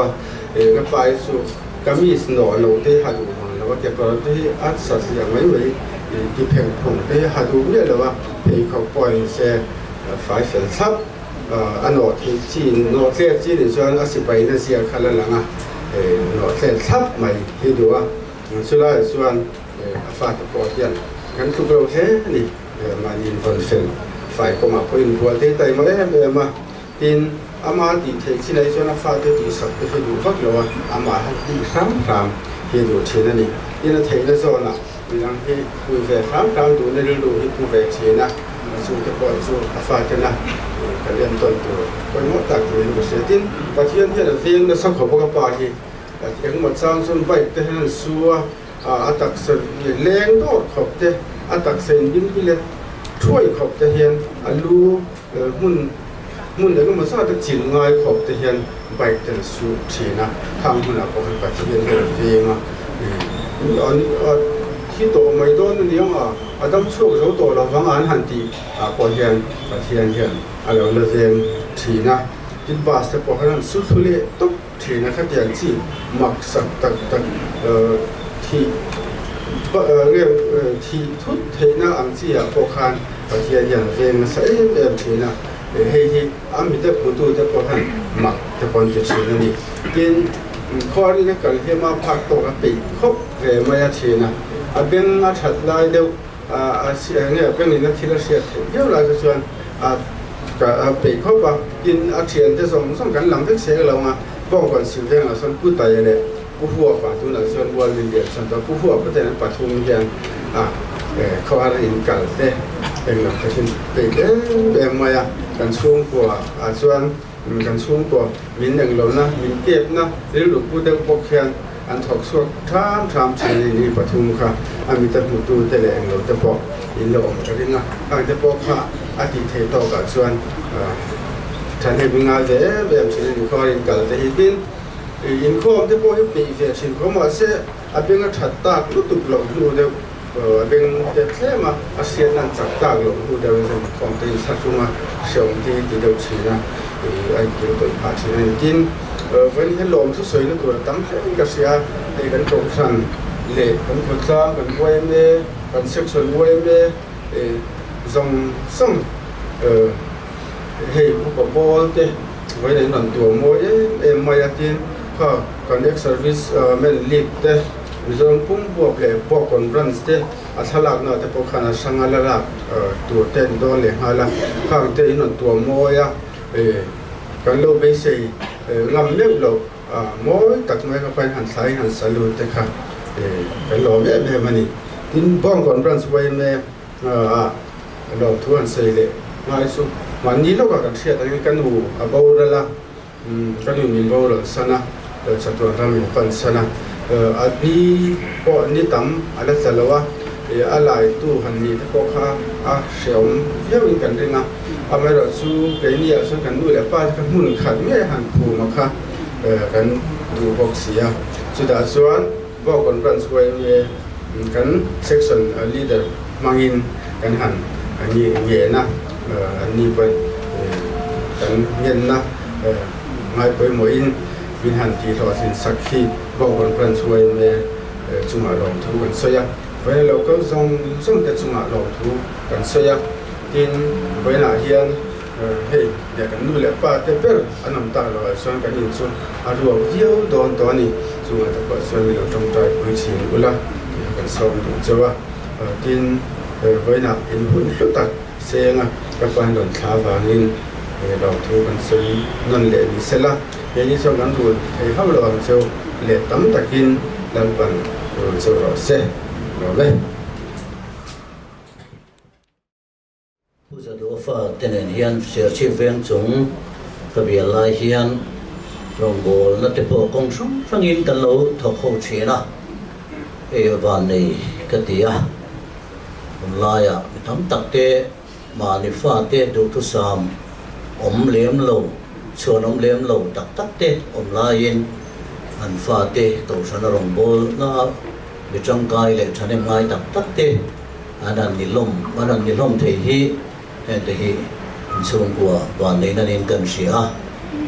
กระป๋าสุดก็มีสโนว์เราที่หัดดูเราว่าจะก็ที่อัดสัตย์อย่างไม่ไหวที่เพ่งผงที่หัดดูเนี่ยเราว่าที่เขาปล่อยเซ่ไฟเซนซับอันโนที่จีนโนเซ่จีนส่วนอาศิไปนั่นเสียขั้นละหลังโนเซ่ซับใหม่ที่ดูสุดท้ายส่วนฟ้าตะโกนยันกันทุกเราเท่นี่มาดินคนเซนฝ่ายก็มาพูดหัวเตะไตมาได้มาดินอามาดิเทที่ไหนส่วนฟ้าที่ดีสักที่ดูฟักเราอามาดีครั้งที่ดูเช่นนี้ดินเทนั่นส่วนน่ะดินที่ดูเวครั้งดูในฤดูที่ดูเวเช่นนะสู้ตะโกนสู้ฟ้ากันนะกันเรียนต้นตัวไปหมดตักตัวนี้ก็เสียดินปะเทียนที่เราเสียงเราสักขบกับปาที่ยังหมดสร้างส่วนใบแต่ให้มันสู้อัตักเส้นแรงโดดขบเตะอัตักเส้นยิ้มที่เล็กช่วยขบเตะเฮียนอันรู้มุ่นแล้วก็มาสร้างตะจิ๋วง่ายขบเตะเฮียนใบแต่สูบชีนะทางมุ่นอ่ะก็เป็นปัจจัยเรื่องเองอันนี้ที่โตไม่โดนนี่อันต้องช่วยเขาโตเราฟังอ่านหันตีพอเฮียนปัจจัยเฮียนอะไรเราเรื่องชีนะจิตบาสแต่พอขนาดสุดทุเรศตุ๊กชีนะครับอย่างที่มักสักตักที่เรื่องที่ทุกเทน่าอังเสียพอคานปะเทียนอย่างเรื่องใส่เดิมเทน่า hei ami te putu te po han mak te pon te china ni tin kho ni na kal he ma phak to ka pe khop ve ma ya china a ben a that lai deu a si nge ben ni na thila sia deu la ka chuan a ka pe khop a tin a thian te song kan lam vek se lo ma bong kon siu veng a son pu tai le pu huwa pa tu na chuan wal ni le san ta pu huwa pa te na pa thum hian a kho a in kal te eng lam ka hin pe te ma ya kan chung kwa a chuan kan chung kwa min eng lo na min kep na ril lu pu deu pok hian an thok suak tham chini ni pathum kha ami ta mu tu te le eng lo te pok in lo om ka ringa ang te pok kha a ti the to ka chuan than he binga ve am chini ni kho in kal te hi tin in kho te pok hi pe ve chin kho ma se a benga that tak lu tup lo lu deu bên để thế mà ASEAN đang chặt ta rồi cũng đều là phòng tây sát chung mà sống thì đều chỉ là anh kiểu tuổi phát triển nên tin với cái lồng thứ sấy nó tuổi tắm thế cái gì thì cái cộng sản lệ cái quốc gia cái quê mê cái section quê mê dòng sông hệ của bò thế với lại lần tuổi mỗi em mai tin còn ex service men lead thế Rizong pung buộc lệ buộc con branch te athalak na te pokhana sangala la tu ten do le hala khang te non tu moya kan lo be sei ngam le lo moi tak mai ka pai han sai han salu te kha kan lo me mani tin bong con branch wai me lo tu an sei le mai su man ni lo ka kan sia ta kan u abau la kan u min bo lo sana sa tu ram min pan sana adi ko ni tam ala salawa alai tu han ni ko kha a seom yewin kan ringa amero su ke ni a su kan nu le pa kan mun khat me han phu ma kha kan du bok sia chu da chuan bo kon ran suai me kan section leader mangin kan han ani nge na ani pa kan yen na mai poi mo in bin han ti tho sin sakhi bo kon ran suai me chunga long thu kan soya với lâu có dòng để chung ngã lâu thu cần xây dựng tin với là hiện hey để cần nuôi lại ba thế per anh nằm ta rồi xoan cái nhìn xuống ruộng nhiều đòn đòn này chung là tập xoan mình trong trái với chín của là cần sau được chưa tin với là in hồn phức tạp xe nga các bạn đồn khá và nên đầu thu cần xây nâng lệ đi xe la để đi sau ngắn ruộng thì pháp luật châu lệ tắm tạc in làm bằng rồi châu rõ xe rồiผู้จะดูฟ้าเต็นเฮียนเสียชีวิตจงกระเบียลายเฮียนรองโบนัดเตปกงสงฟังอินกันโลทอกโคเชนะวันนี้กติยาลายะทำตักเตมานิฟ้าเตดูทุสามเลี้ยมโลชวนเลี้ยมโลตักเตลายินอันฟ้าเตตัวฉันรองโบน่ามีจังกายเลยฉันเองไงตักเตอันนั้นนิลมเทียเห็นที่ช่วงกว่าวันนี้นั่นเองกันเสีย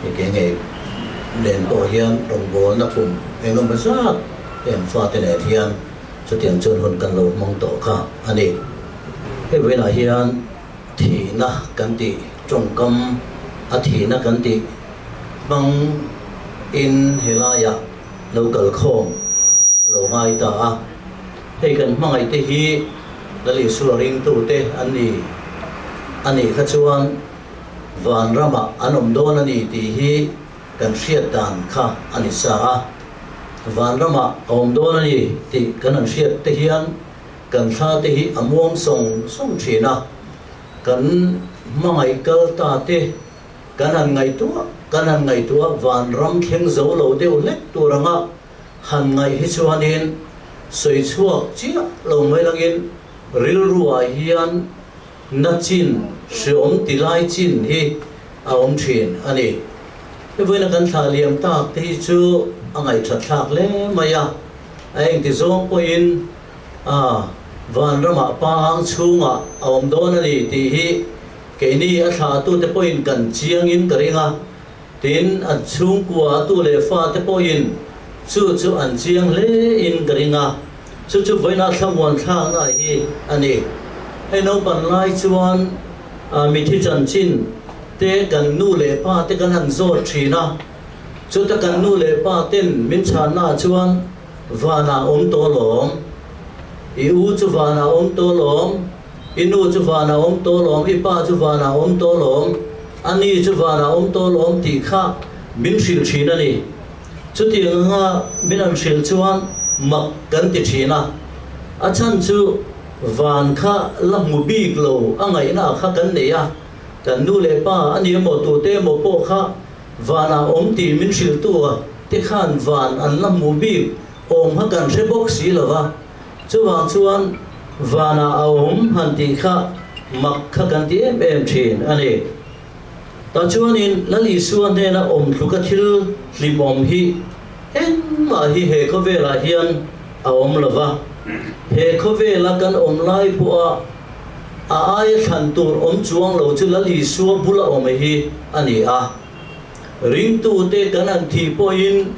ที่เก่งเองเรียนต่อเฮียนตรงโบนักปุ่มเองก็ไม่ทราบเองฟ้าที่ไหนเฮียนสุดที่จนคนกันโลมองต่อค่ะอันนี้ให้เวลาเฮียนทีนะกันติจงกำอาทีนะกันติบังอินเฮลายะเราเกิดโค้งเราง่ายตาให้กันมั่งไอที่ฮีแล้วลิสุริงตูเตอันนี้ขจวนวันรำอันอมโดนอันนี้ที่ฮีกันเสียดานค่ะอันนี้สาวันรำอมโดนอันนี้ที่กันเสียดที่ฮีกันท่าที่ฮีอมวงส่งชีนะกันมั่งไอเกลตาเตกันไงตัววันรำเข่งโจโลเดียวเล็กตัวรังอ่ะหันไงฮิชวันอินสวยชั่วเจี๊ยลงไม่ลังอินริลรัวเฮียนนัดจินเสียมติไลจินฮีอารมณ์ชินอันนี้เวลากันทาเลียมตากที่จูอะไรชัดฉากเล่มายาไอ้ที่ส่งไปอินวันรำปางชูงะอารมณ์โดนอันนี้ที่ฮีเกนี่อาชาตัวจะไปอินกันเชียงอินกระริงะทินอัดชูงกัวตัวเลฟ้าจะไปอินจู่อันเชียงเล่อินกระริงะจู่ไว้น่าสมวนทางไหนอันนี้ให้น้องบรรลัยชวนมีที่จันจิน te kan nu le pa te kan han zo thina chu ta kan nu le pa ten min chan na chuan vana to lom i u chu vana to lom i nu chu vana to lom i pa chu vana to lom ani chu vana to lom ti kha min sil thina ni chu ti nga min an sil chuan mak kan ti thina a chan chu van kha la mu bik lo angai na kha kan ne ya kan nu le pa ani mo tu te mo po kha vana ti min sil tu te khan van an la mu bik ha kan se bok si lova chu wang chuan vana han ti kha mak kha kan ti em thin ani ta chuan in lali suan ne na thuka thil lim hi en ma hi he ko vela hian lova he ko vela kan lai pu a ai than tur chuang lo chu lali suwa bula hi ani a ring tu te kan an thi po in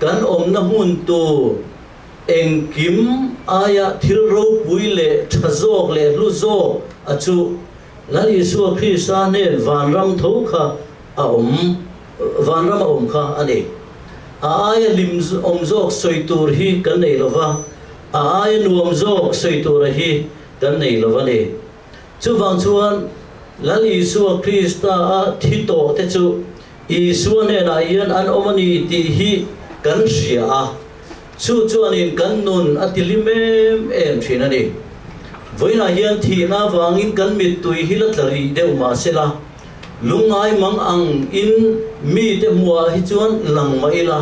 kan na hun tu eng kim aya thil ro pui le thazok le lu zo achu lali suwa Krista ne van ram tho kha van ram kha ani aya lim zok soitur hi kan nei lova aya nuam zok soitur hi kan nei lova ne chu wang chuan lali suwa Krista a thito te chu i suwa ne na ian an omani ti hi kan ria a chu chuan in kan nun atilimem thina ni voina hian thi na wangin kan mit tui hilatlari deu ma sela lungai mang ang in mi te mua hi chuan lang mai la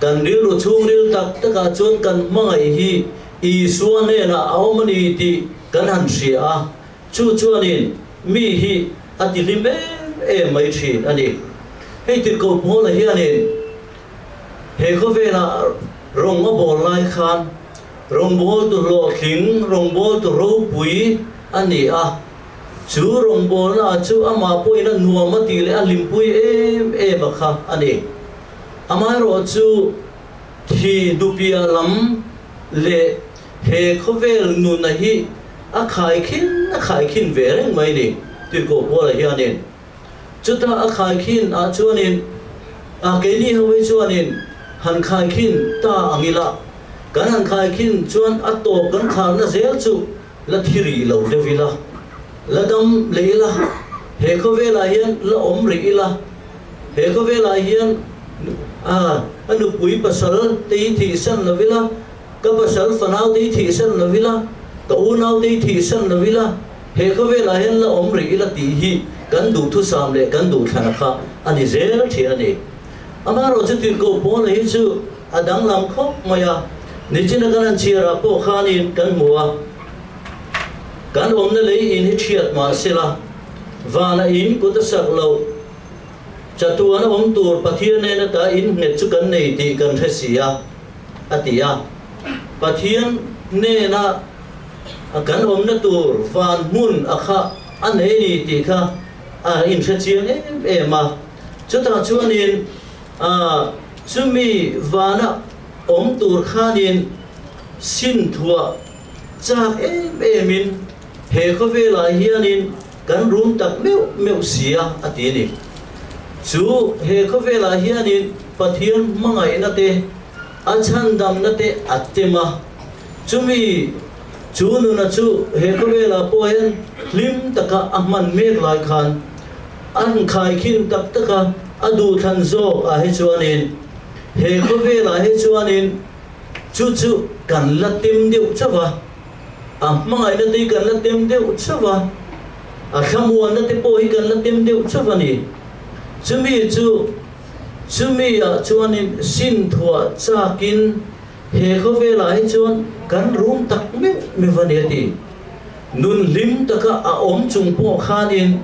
kan ril ru chung ril tak taka chuan kan mangai hi i suwa ne na omani ti kan han ria a chu chuan in mi hi atilimem mai thin ani hei ti ko phola hian in he ko vela rong bol lai khan rong bol tu lo thing rong bol tu ro pui ani a chu rong bol na chu ama poi na nuama ti le alim pui ba kha ani ama ro chu thi dupia lam le he ko vel nu na hi a khai khin ve reng mai ni ti ko phola hian in chu ta a khai khin a chuan in a ke ni hoi chuan in han khai khin ta angila kan han khai khin chuan a to kan khar na zel chu la thiri lo de vila la dam leila he ko vela hian la ri ila he ko vela hian anu pui pasal te thi san la vila ka pasal fanau te thi san la vila ka unau te thi san la vila he ko vela hian la ri ila ti hi kan du thu sam le kan du thana kha ani zel thi ani amaro chu tin ko pon le chu adang lam khop maya ni china kan chira po khanin kan muwa kan na le in hi thiat ma sela wana in ko ta sak lo chatuana tur pathian ne na ta in ne chu kan nei ti kan thesia atia pathian ne na kan na tur van mun akha anei ni ti kha in thechiang ma chuta chuanin chumi vana tur khanin sin thua chak min he ko vela hianin kan rum tak meu sia atini chu he ko vela hianin pathian mangai na te achan dam na te atema chumi chu nu na chu he ko vela poen lim taka ahman mek lai khan an khai khin tak taka adu than zo a he chuanin he ko vela he chuanin chu kan latim deu chawa mangai na te kan latim deu chawa khamuan na te po hi kan latim deu chawa ni chumi chuanin sin thua chakin he ko vela he chuan kan rum tak me vaneti nun lim taka a chung po khanin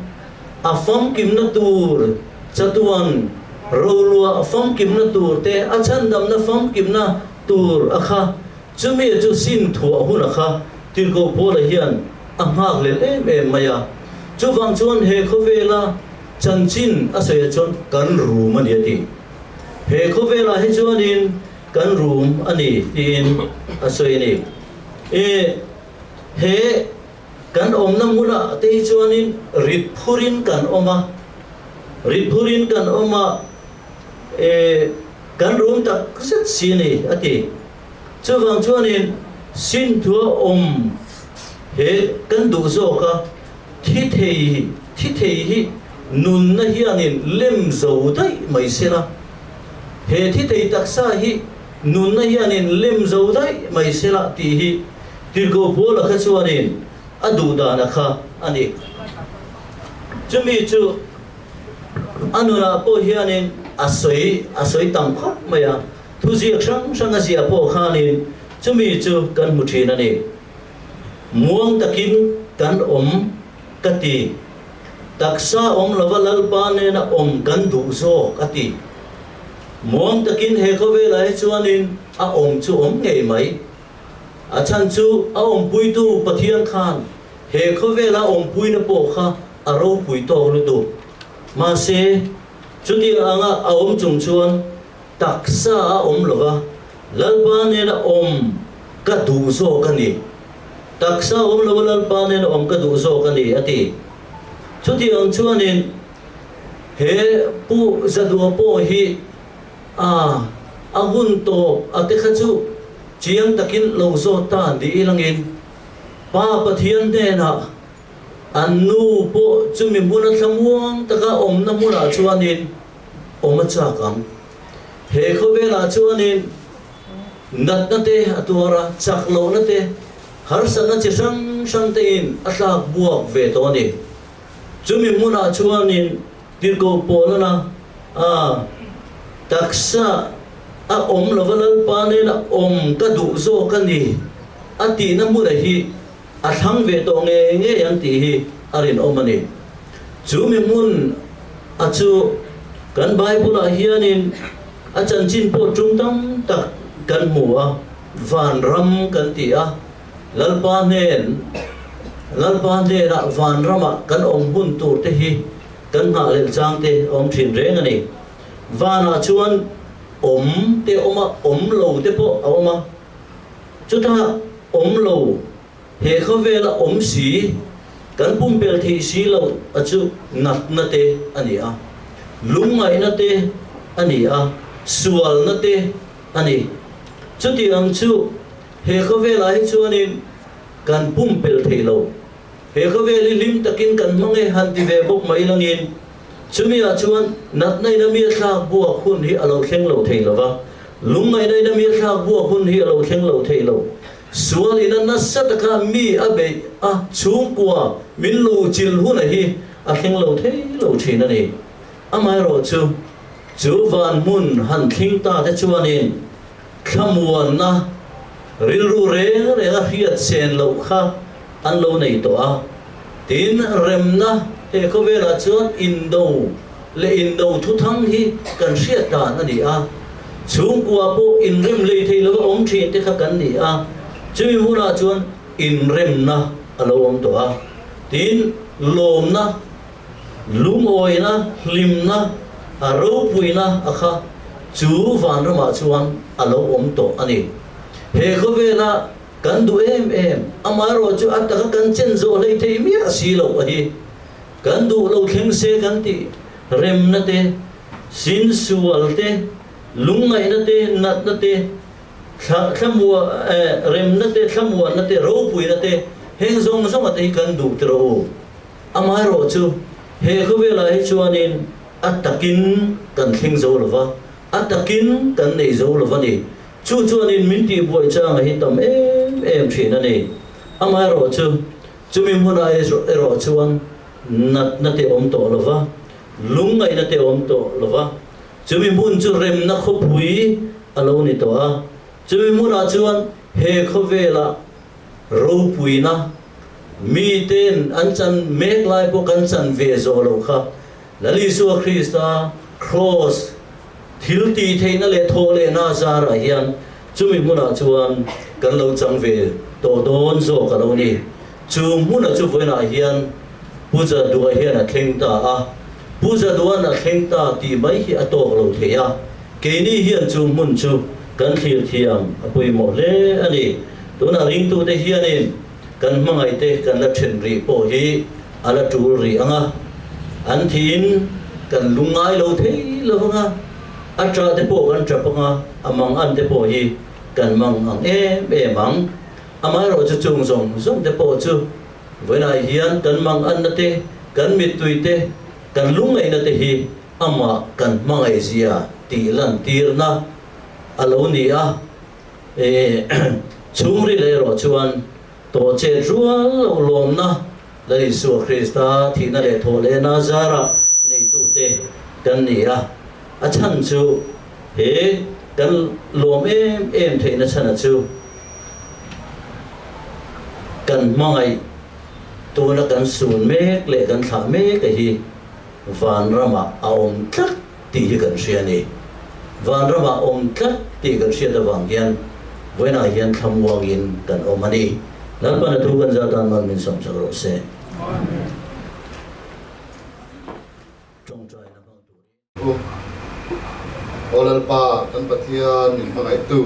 a fam kim na tur chatuan rolua fam kim na tur te achan dam na fam kim na tur akha chumi chu sin thua hun akha tin ko phola hian a hak le maya chu wang chuan he ko vela chanchin asaya chon kan room ani ati he ko vela he chuan in kan room ani tin asoi ni he kan na muna te chuan in rit phurin kan oma rit phurin kan oma kan rum tak rất sini ati chu wang chuanin sin thua he kan du zo ka thi thei hi nun na hianin lem zo dai mai sela he thi thei taksa hi nun na hianin lem zo dai mai sela ti hi tirgo bola kha chuanin adu da na kha ani chumi chu anuna po hianin asoi tam khop maya thu ji sang asia po khanin chumi chu kan muthina ni muang takin kan kati taksa lavalal pa ne na kan du zo kati muang takin he ko ve lai chuanin a chu ngei mai a chan chu a pui tu pathian khan he ko ve la pui na po kha a ro pui to lu tu ma se chuti anga a chung chuan taksa a lova lalpa ne na ka du zo kani taksa lavalal pa ne na ka du zo kani ati chuti ang chuanin he pu zadua po hi a hun to ate khachu chiang takin lo zo ta di ilangin pa pathian de na anu po chumi muna thamuang taka na muna chuanin cha kam he kho vela chuanin nat na te atuara chak lo na te har sana chi sang te in atlak buak ve to ni chumi muna chuanin tirko pola na taksa a lavalal pa ne na ka du zo ka ni ati na mura hi a thang ve to nge yang ti hi arin omani chumi mun a chu kan bible a hianin a chan chin po trung tam tak kan mua van ram kan ti a lalpa ne na van rama kan hun tu te hi kan ha le chang te thin reng ani vana chuan te lo te po oma chuta lo he kho vela si kan pum pel thi si lo achu nat na te ani a lungai na te ani a sual na te ani chuti ang chu he kho vela hi chuanin kan pum pel thei lo he kho veli lim takin kan mangai han ti ve bok mai langin chumi a chuan nat nei na mi thak buak hun hi alo thleng lo thei lova lungai nei na mi thak buak hun hi alo thleng lo thei lo sual ina na sataka mi abe chung kwa min lu chil hun hi a thleng lo thei lo thina ni amai ro chu van mun han thing ta te chuanin khamuan na rilru re a hiat sen lo kha an lo nei to a tin rem na he ko vela chuan indo thu thang hi kan hriat dan ani a chung kwa po in rem le thei lo thin te kha kan ni a chumi mura chuan in rem na alo to a tin lom na lum oi na lim na a ro pui na a kha chu van rama chuan alo to ani he ko vela kan du em amaro chu ataka kan chen zo le thei mi a si lo a hi kan du lo thleng se kan ti rem na te sin sual te lungai na te nat na te thamua rem na te thamua na te ro pui na te heng zong ate kan du tro amaro chu he ko vela hi chuanin atakin kan thleng zo lova atakin kan nei zo lova ni chuanin min ti boi chang hi tam em thina ni amaro chu chumi muna ro chuan nat na te to lova lungai na te to lova chumi mun chu rem na kho pui alo ni to a chumi muna chuan he kho vela ro pui na mi ten an chan mek lai po kan chan ve zo lo kha lali su Krista cross thil ti theina le tho le na zar a hian chumi muna chuan kan lo chang ve to don zo ka lo ni chu muna chu voina hian puja duwa hian a thleng ta a puja duwa na thleng ta ti mai hi a to lo theya ke ni hian chu mun chu kan thil thiam a pui mo le ani tuna ring tu te hian in kan mangai te kan la then ri po hi ala tur ri anga an thin kan lungai lo thei lo nga atra te po kan trapanga amang an te po hi kan mang ang mang amai ro chu chung zong te po chu voina hian kan mang an na te kan mit tui te kan lungai na te hi ama kan mangai zia ti lan tir na alo ni a chungri le ro chuan to che rual lo lom na la Isu Krista thi na le tho le na zara nei tu te kan ni a chan chu he kan lom em the na chana chu kan mangai tu na kan sun mek le kan tha mek ka hi van rama aom tlat ti hi kan sia ni van rama om tlat ti kan sia da wang hian voina hian thamwang in kan omani nan pa na thu kan za tan man min som charo se trong trai na bang tu olal pa kan pathian min mangai tu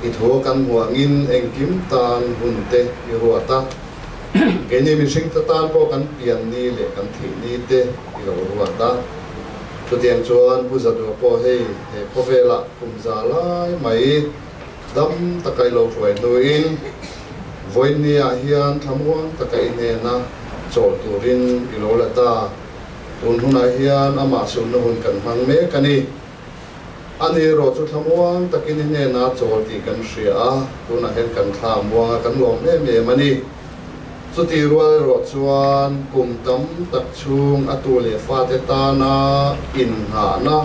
i tho kan huangin eng kim tan hunte i ruata keni min sing ta tan po kan pian ni le kan thi ni te i ruata tu tiang chuan pu za do po he po vela kum za lai mai dam takai lo ruai nuin voinia hian thamuang takai ne na chol turin i lo la ta tun huna hian ama sun na hun kan mang me kani ani ro chu thamuang takin ne na chol ti kan ria tuna hen kan thamuang kan lom me me mani chuti rual ro chuan kum tam tak chung atule fa te ta na in ha na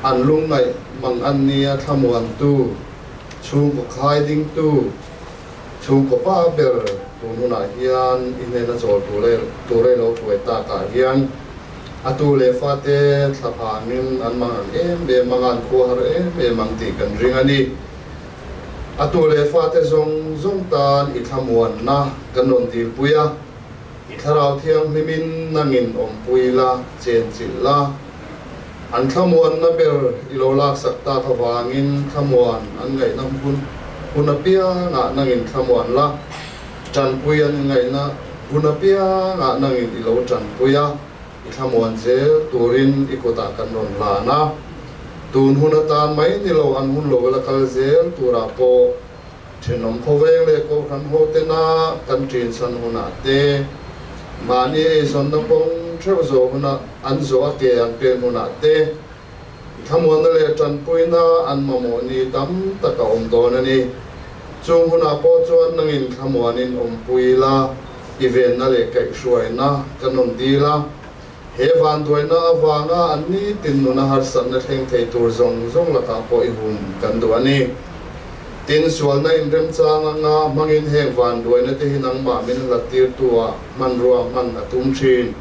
an lung ngai mang an nia thamuan tu chung ko khai ding tu chung ko pa ber tu huna hian in ne na chol tu le lo tuai ta ka hian atule fa te thlaphanin an mang em be mangan ko har em be mang ti kan ringani atule fa te zong tan i thamuan na kanon ti puya tharau thiang limin nangin om puila chen chilla an thamuan na ber ilo lak sakta thawangin thamuan an ngai nam hunapia nga nangin thamuan la chan puya ngai na hunapia nga nangin ilo chan puya i thamuan je turin ikota kanon la na tun hunatan mai ni lo an hun lo la kal zel tura po thenom khoweng le ko khan ho te na kan trin san huna te mani e son na pong theu zo huna an zo ake an pe huna te thamuan le chan puina an mamo ni tam taka om don ani chung huna po chuan nangin thamuanin om puila event na le kai shuai na kanon dila he van doina awanga anni tinnuna har san na thleng thei tur zong la ta po i hum kan do ani tin sual na in rem changa nga mangin heng van doina te hinang ma min la tir tua man ruwa man atum thin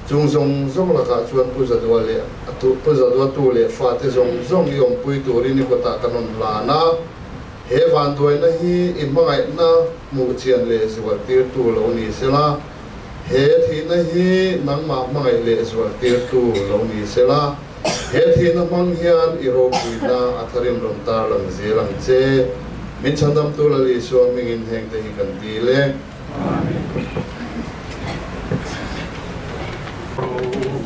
chung zong la ka chuan pu za do le atu pu za do tu le fa te zong yom pui turin ko ta kanon la na he van doina hi i mangai na mu chian le zual tir tu lo ni sela he thi na hi nang ma mangai le zual tir tu lo ni sela he thi na mang hian i ro puina atharim rom tar lang je lang che min chandam tu la li so mingin heng te hi kan ti le Oh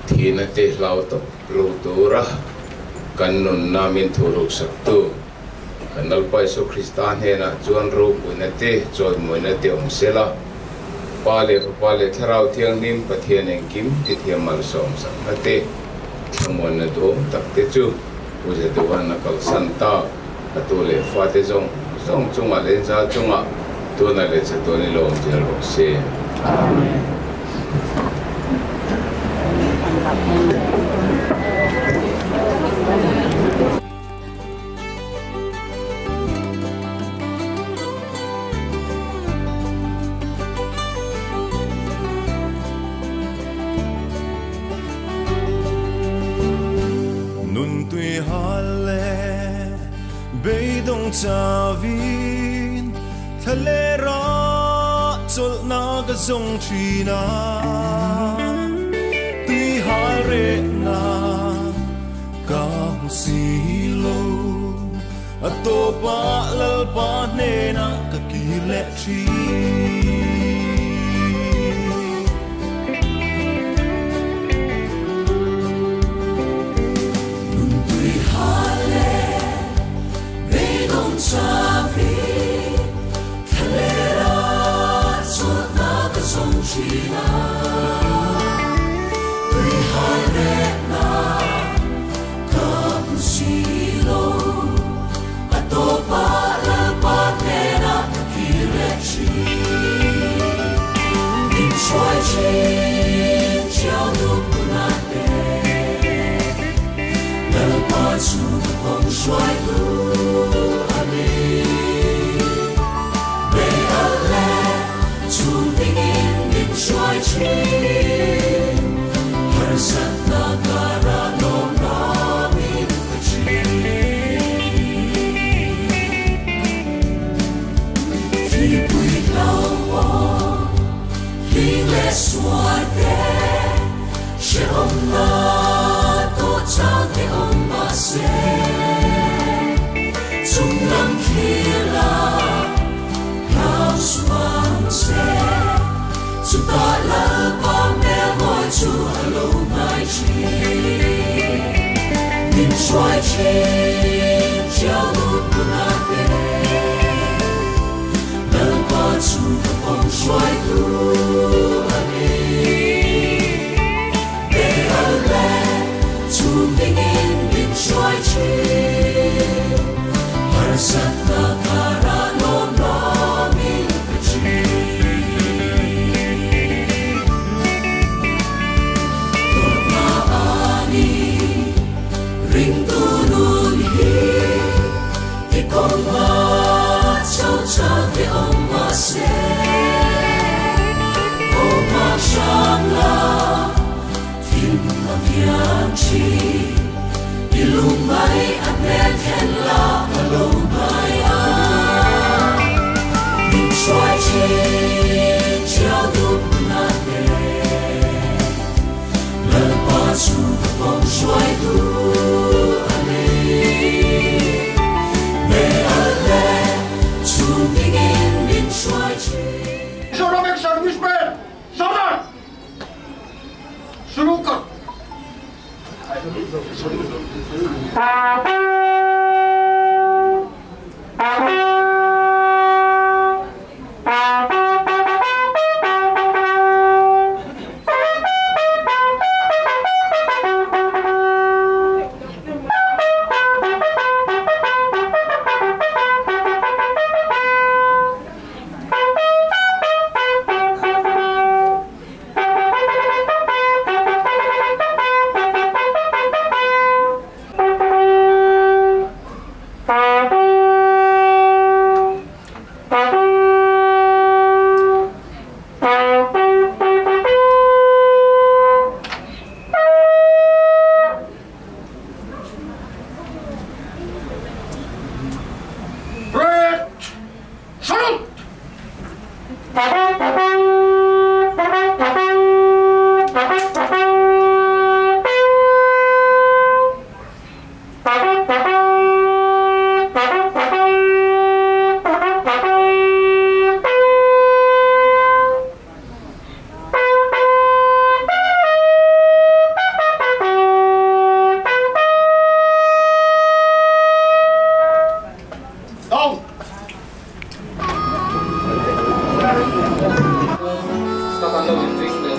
thì nó tê lao to lưu tu ra kan nun namin thuruk saktu kan alpai so Kristan hena chuan ro puina te chod moina te omsela pale tharau thiang nim pathian engkim ti thiamal som sang ate thamon na do takte chu puja duwan na kal santa atule fate zong chunga lenza chunga tuna le cha toni lom jel se amen. Savin thalera chol na ga zong china tui hare na ka silo atopa lalpa ne na ka kile chi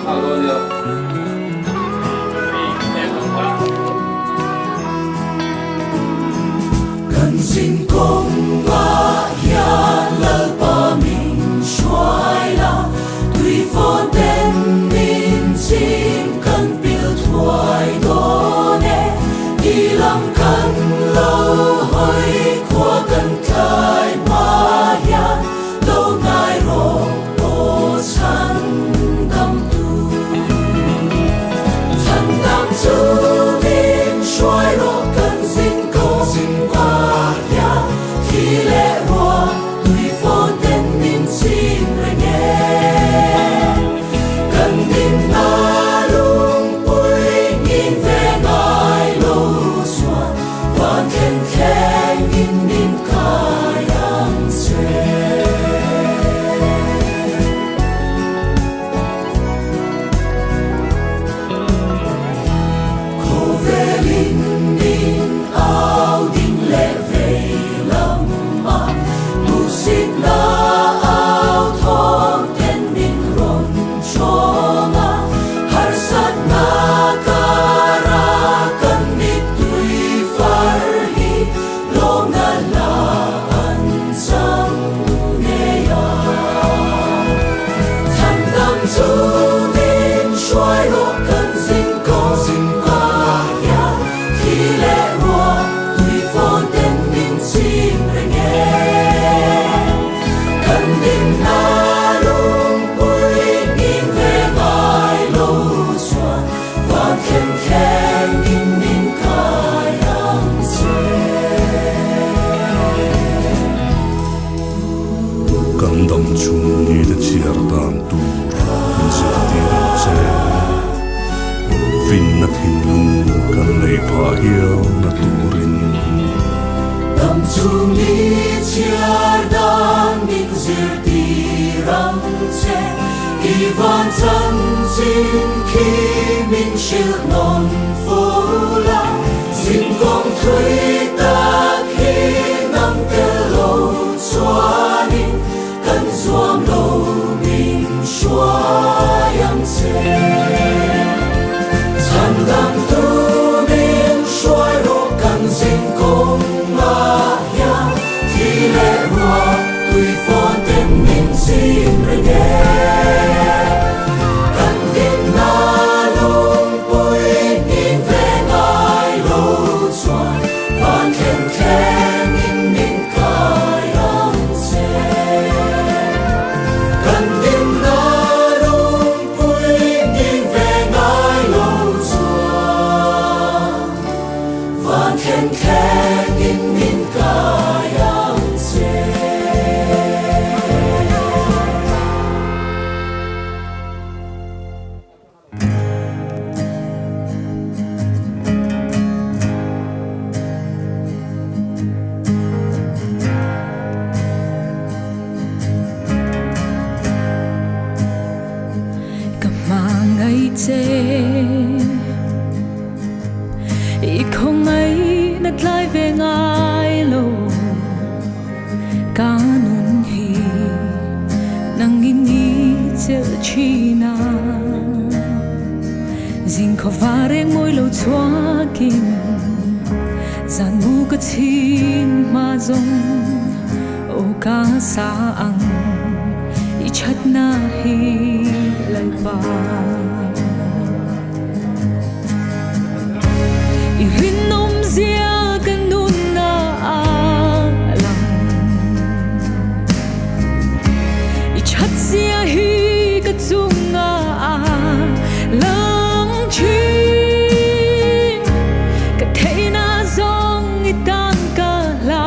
Cần xin công ngã hiền lỡ ba mình xoay la tuy vô tên mình xin cần biểu thoại đó nè đi làm cần lâu hơi qua cần thay mà hiền lâu ngày rồi ô sanh tâm tu sanh tâm tu mình xoay rồi cần xin công ngã hiền khi lẽ hoa tuy vô tên mình xin lại nghe cần tin ta luôn vui nhìn về ngài lâu xóa và khen khen nhìn nhìn cả yang xe cô về linh ninh áo đinh lệ về lâm mà musik na áo thong tên mình rộn cho nga har sát na kara cần đi tùy farhi lo nga la an sang nghe ya thành tâm tu mình xoay lo cần xin công ya khi lẽ hoa tùy vô tên mình xin lại nghe cần tin ta luôn vui nhìn về ngài lâu xóa và khen khen nhìn nhìn cả yang xe感动出你的切尔丹杜，你是第六者。Vin na thinlung kan lei pha hiao na turin. tâm chung đi chia đan min zir ti rang che i van chân xin khi min shil non phố la xin con thuê ta khi nắng tê lâu xóa đi cần doang lâu min xóa yang che chân tâm tu min xoay ro cần xin công ngã hiền thì lẽ hoa tùy vô tên mình xin lại nghe cần tin na luôn vui nhìn về ngài lâu xóa và khen khen nhìn nhìn cả yang xe cần tin na luôn vui nhìn về ngài lâu xóa và khen khen nhìn nhìn cả yang xe ngày chế ý không ấy nát lại về ngài lâu cả nôn hi nang in ni chế chi na zin khó va reng môi lâu chua kim gian mu cái chín ma zong ô ca sa ang i chat na hi lai ba i rin nom zia kan nun na alam i chat zia hi ka chung a lang chin ka thei na zong i tan ka la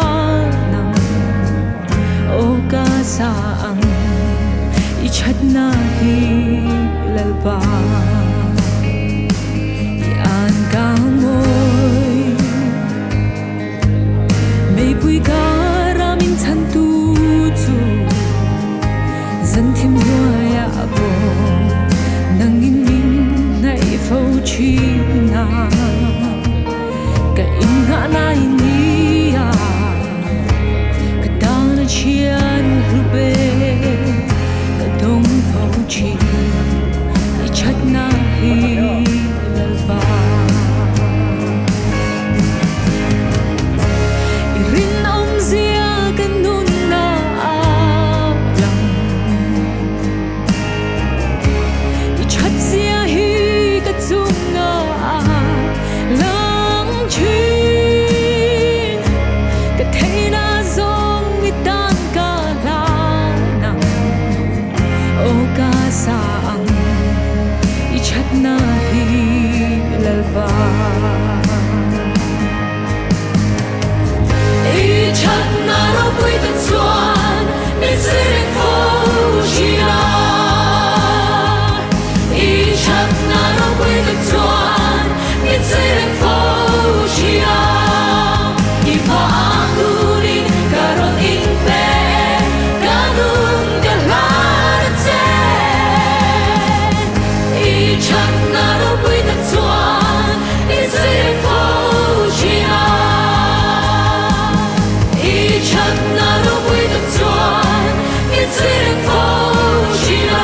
nam o ka sa ang i chat na hi lal ba i an ka moi mei pui ka ramin chan tu chu zan thim hua ya bo nang in min nai fo chi na ka in nga na ni ya ka da na chian ru be ka dong fo chi i chat sang i chat na hi lalba i chat na ro pui ta chuan ni sirek fo shina i chat na ro pui ta chuan ni sirek fo shina i pa angurin karon in pe kanun galan che i chat na ro pui ta chuan ni sirek fo shina i chat na ro pui ta chuan ni sirek fo shina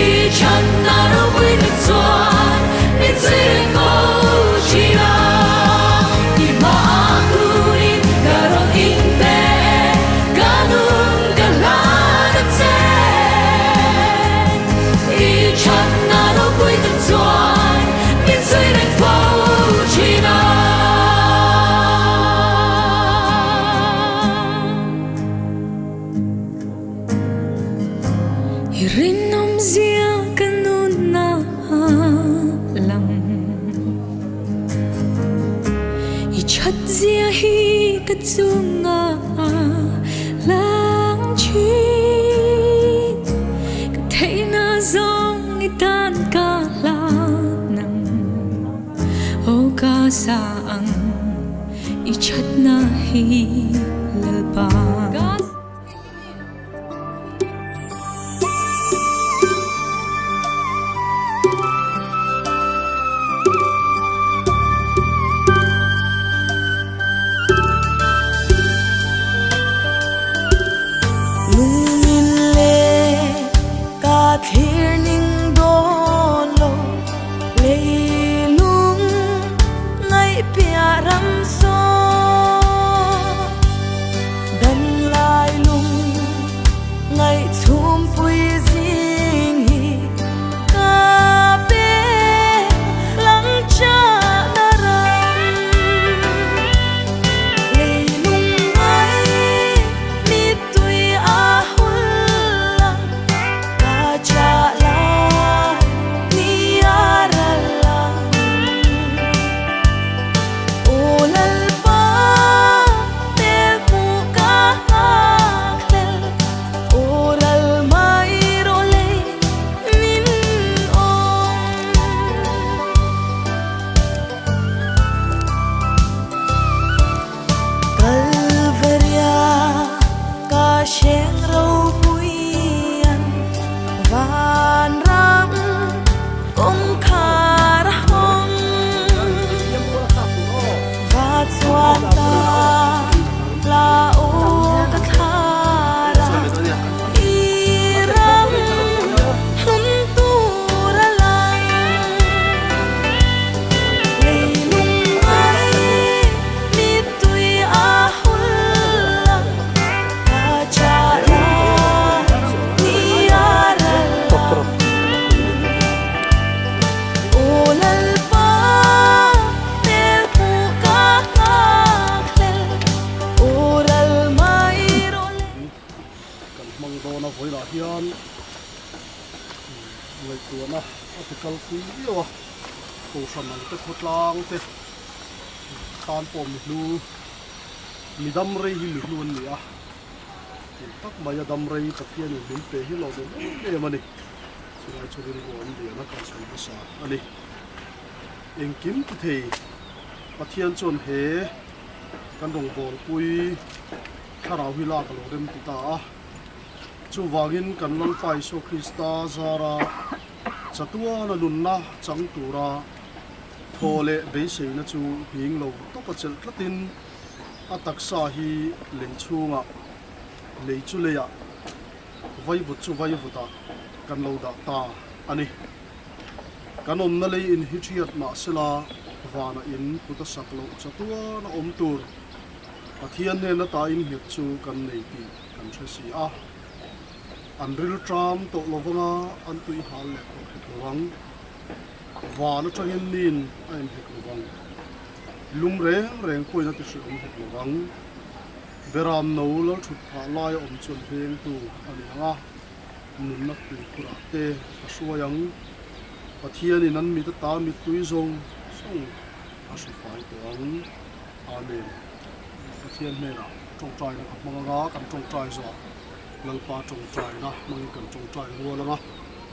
i chat na ro pui ta chuan ni sirek fo shina i ma kurin karon in pe kanun galan che i chat na ro pui ta chuan ni sirek fo shina Irinom zia kanuna lang I chat zia hi katsunga lang chin Kateina zong itan ka lanang O ka saang I chat na hi lalpa lungin le ka thir ning don lo leilung ngai pia ram so dan lai lung ngai chum pui jing hi ka pe lang cha na ram leilung ngai mi tui a hul lang ka cha la ni ara lang o lal pa te pu ka khlel o lal mai ro le min ong Calvaria ka sheng rau puian van ram kong khar hong va chuan ta la o ka thara i ram hun tu ra lang leilung ai mi tui a hul lang ka cha la ni ara lang o lal pa te pu ka khlel o lal mai ro le kan mang do na voi la hian ngai tu na article ku yo ko saman te khotlang te tan pom lu midam rei hi lu ni a tak maya dam rei takian ni lim pe hi lo do e mani sinai churin ko an dia na ka chui ba sa ani engkim tu thei pathian chon he kan dong bol pui tharau hi la ka lo rem ti ta chu wangin kan lang pai so Krista zara chatua na lunna chang tura thole be sei na chu hing lo to ka chel tlatin ataksa hi leichunga leichu leya vai bu chu vai vuta kan lo da ta ani kanom na lei in hichiat ma sela wana in puta saklo chatua na om tur pathian ne na ta in hit chu kan nei ti kan thasi a anril tram to lovanga an tui hal le wang wana changin nin aim hit wang lung reng koina ti su om hit wang beram no lo thut pha lai om chun veng tu ani anga nun nak tu kura te asuayang pathian in an mi ta mi tui zong song asu fai to ang amen pathian me na trong trai na manga kan trong trai zo lalpa trong trai na mang kan trong trai ro la nga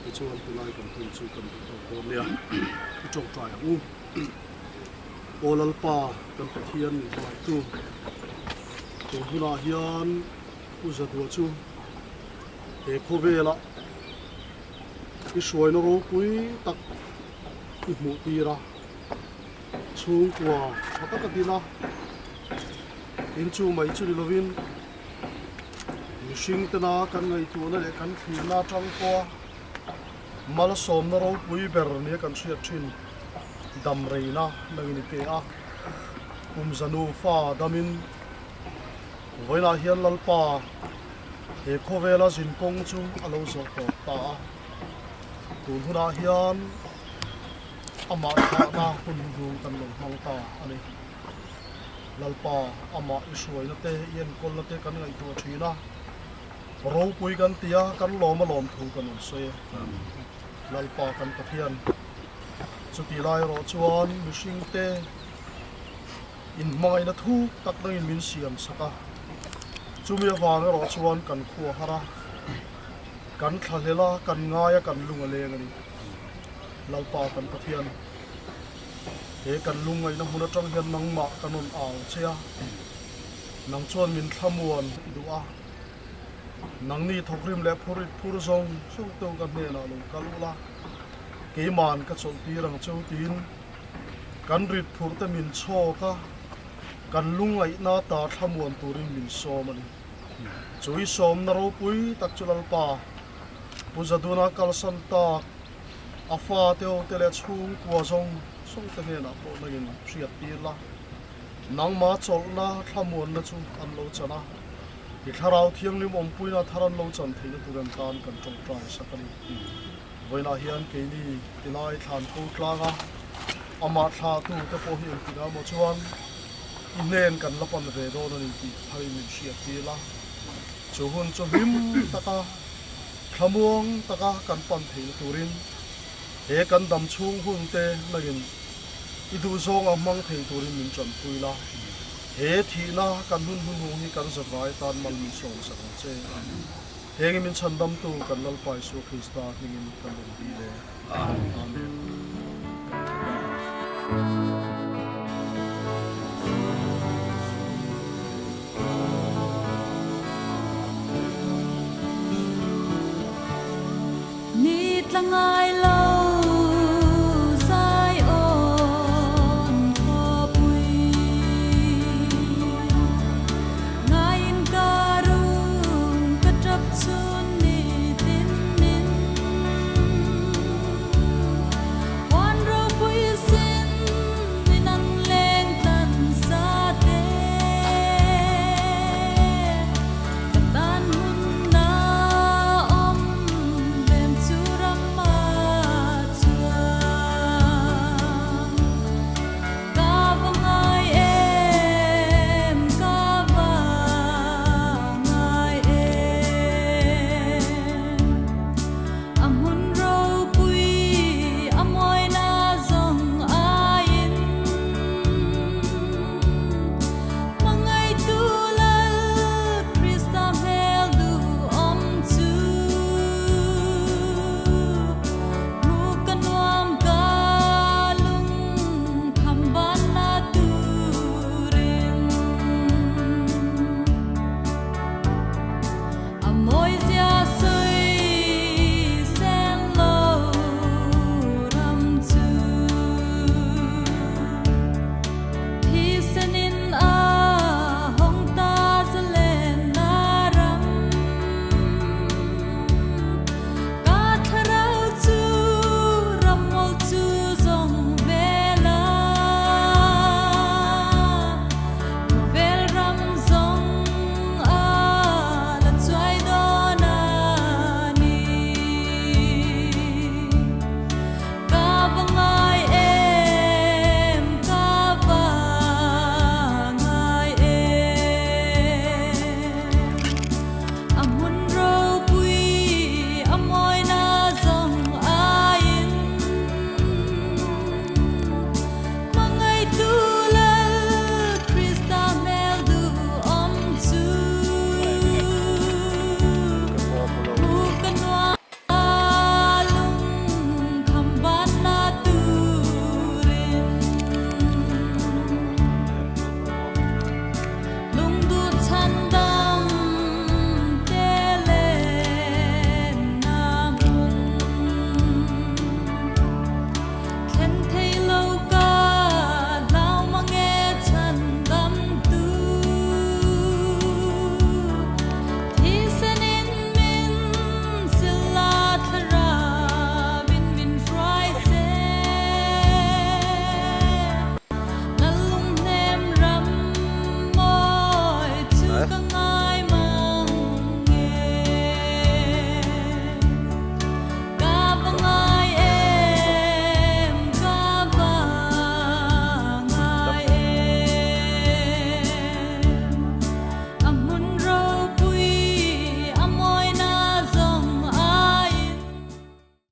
ti chuan tu lai kan tin chu kan to nia trong trai u olalpa kan pathian ni mai tu to huna hian uza tu chu e khovela i suai no ro pui tak i mu ti ra chung kwa khata ka dina in chu mai chu ni lovin mishing tana kan ngai tu na le kan thina tang ko mal som no ro pui ber ne kan sia thin dam reina nangini te a zanu fa damin voina hian lalpa he khovela jin kong chu alo zo to ta tun huna hian ama tha na hun du kan lo mang ta ani lalpa ama isuai na te yen kol na te kan ngai to thina ro pui kan tia kan lom thu kan se lalpa kan pathian chu ti lai ro chuan mishing te in mai na thu tak dang in min siam saka chumi awang ro chuan kan khu hara kan thalela kan ngaya kan lunga leng ani lalpa kan pathian he kan lungai na huna tang hian nang ma kanon aw chia nang chuan min thamuan idua nang ni thokrim le phurit phur zong so to kan ne na lo kalula ke man ka chol ti rang chau tin kan rit phur te min cho ka kan lungai na ta thamuan turin min so mani chui som na ro pui tak chulal pa puzaduna kalsan ta afa teo tele chung kwa zong song te he na po nagin riat ti la nang ma chol na thamuan na chu an lo chana i tharau thiang lim om pui na tharan lo chan theina turan tan kan tong trai sakani voina hian ke ni tilai than ko tlanga ama tha tu te po hi ti ga mo chuan inen kan lapan ve do na ni ti thai min sia ti la chu hun chu him taka thamuang taka kan pan thei turin he kan dam chung hun te nagin idu zong amang thei turin min chan pui la he thi na kan hun hi kan zawai tan mal mi song sa che heng min chan dam tu kan lal pai su Krista hingin kan di le amen nit langai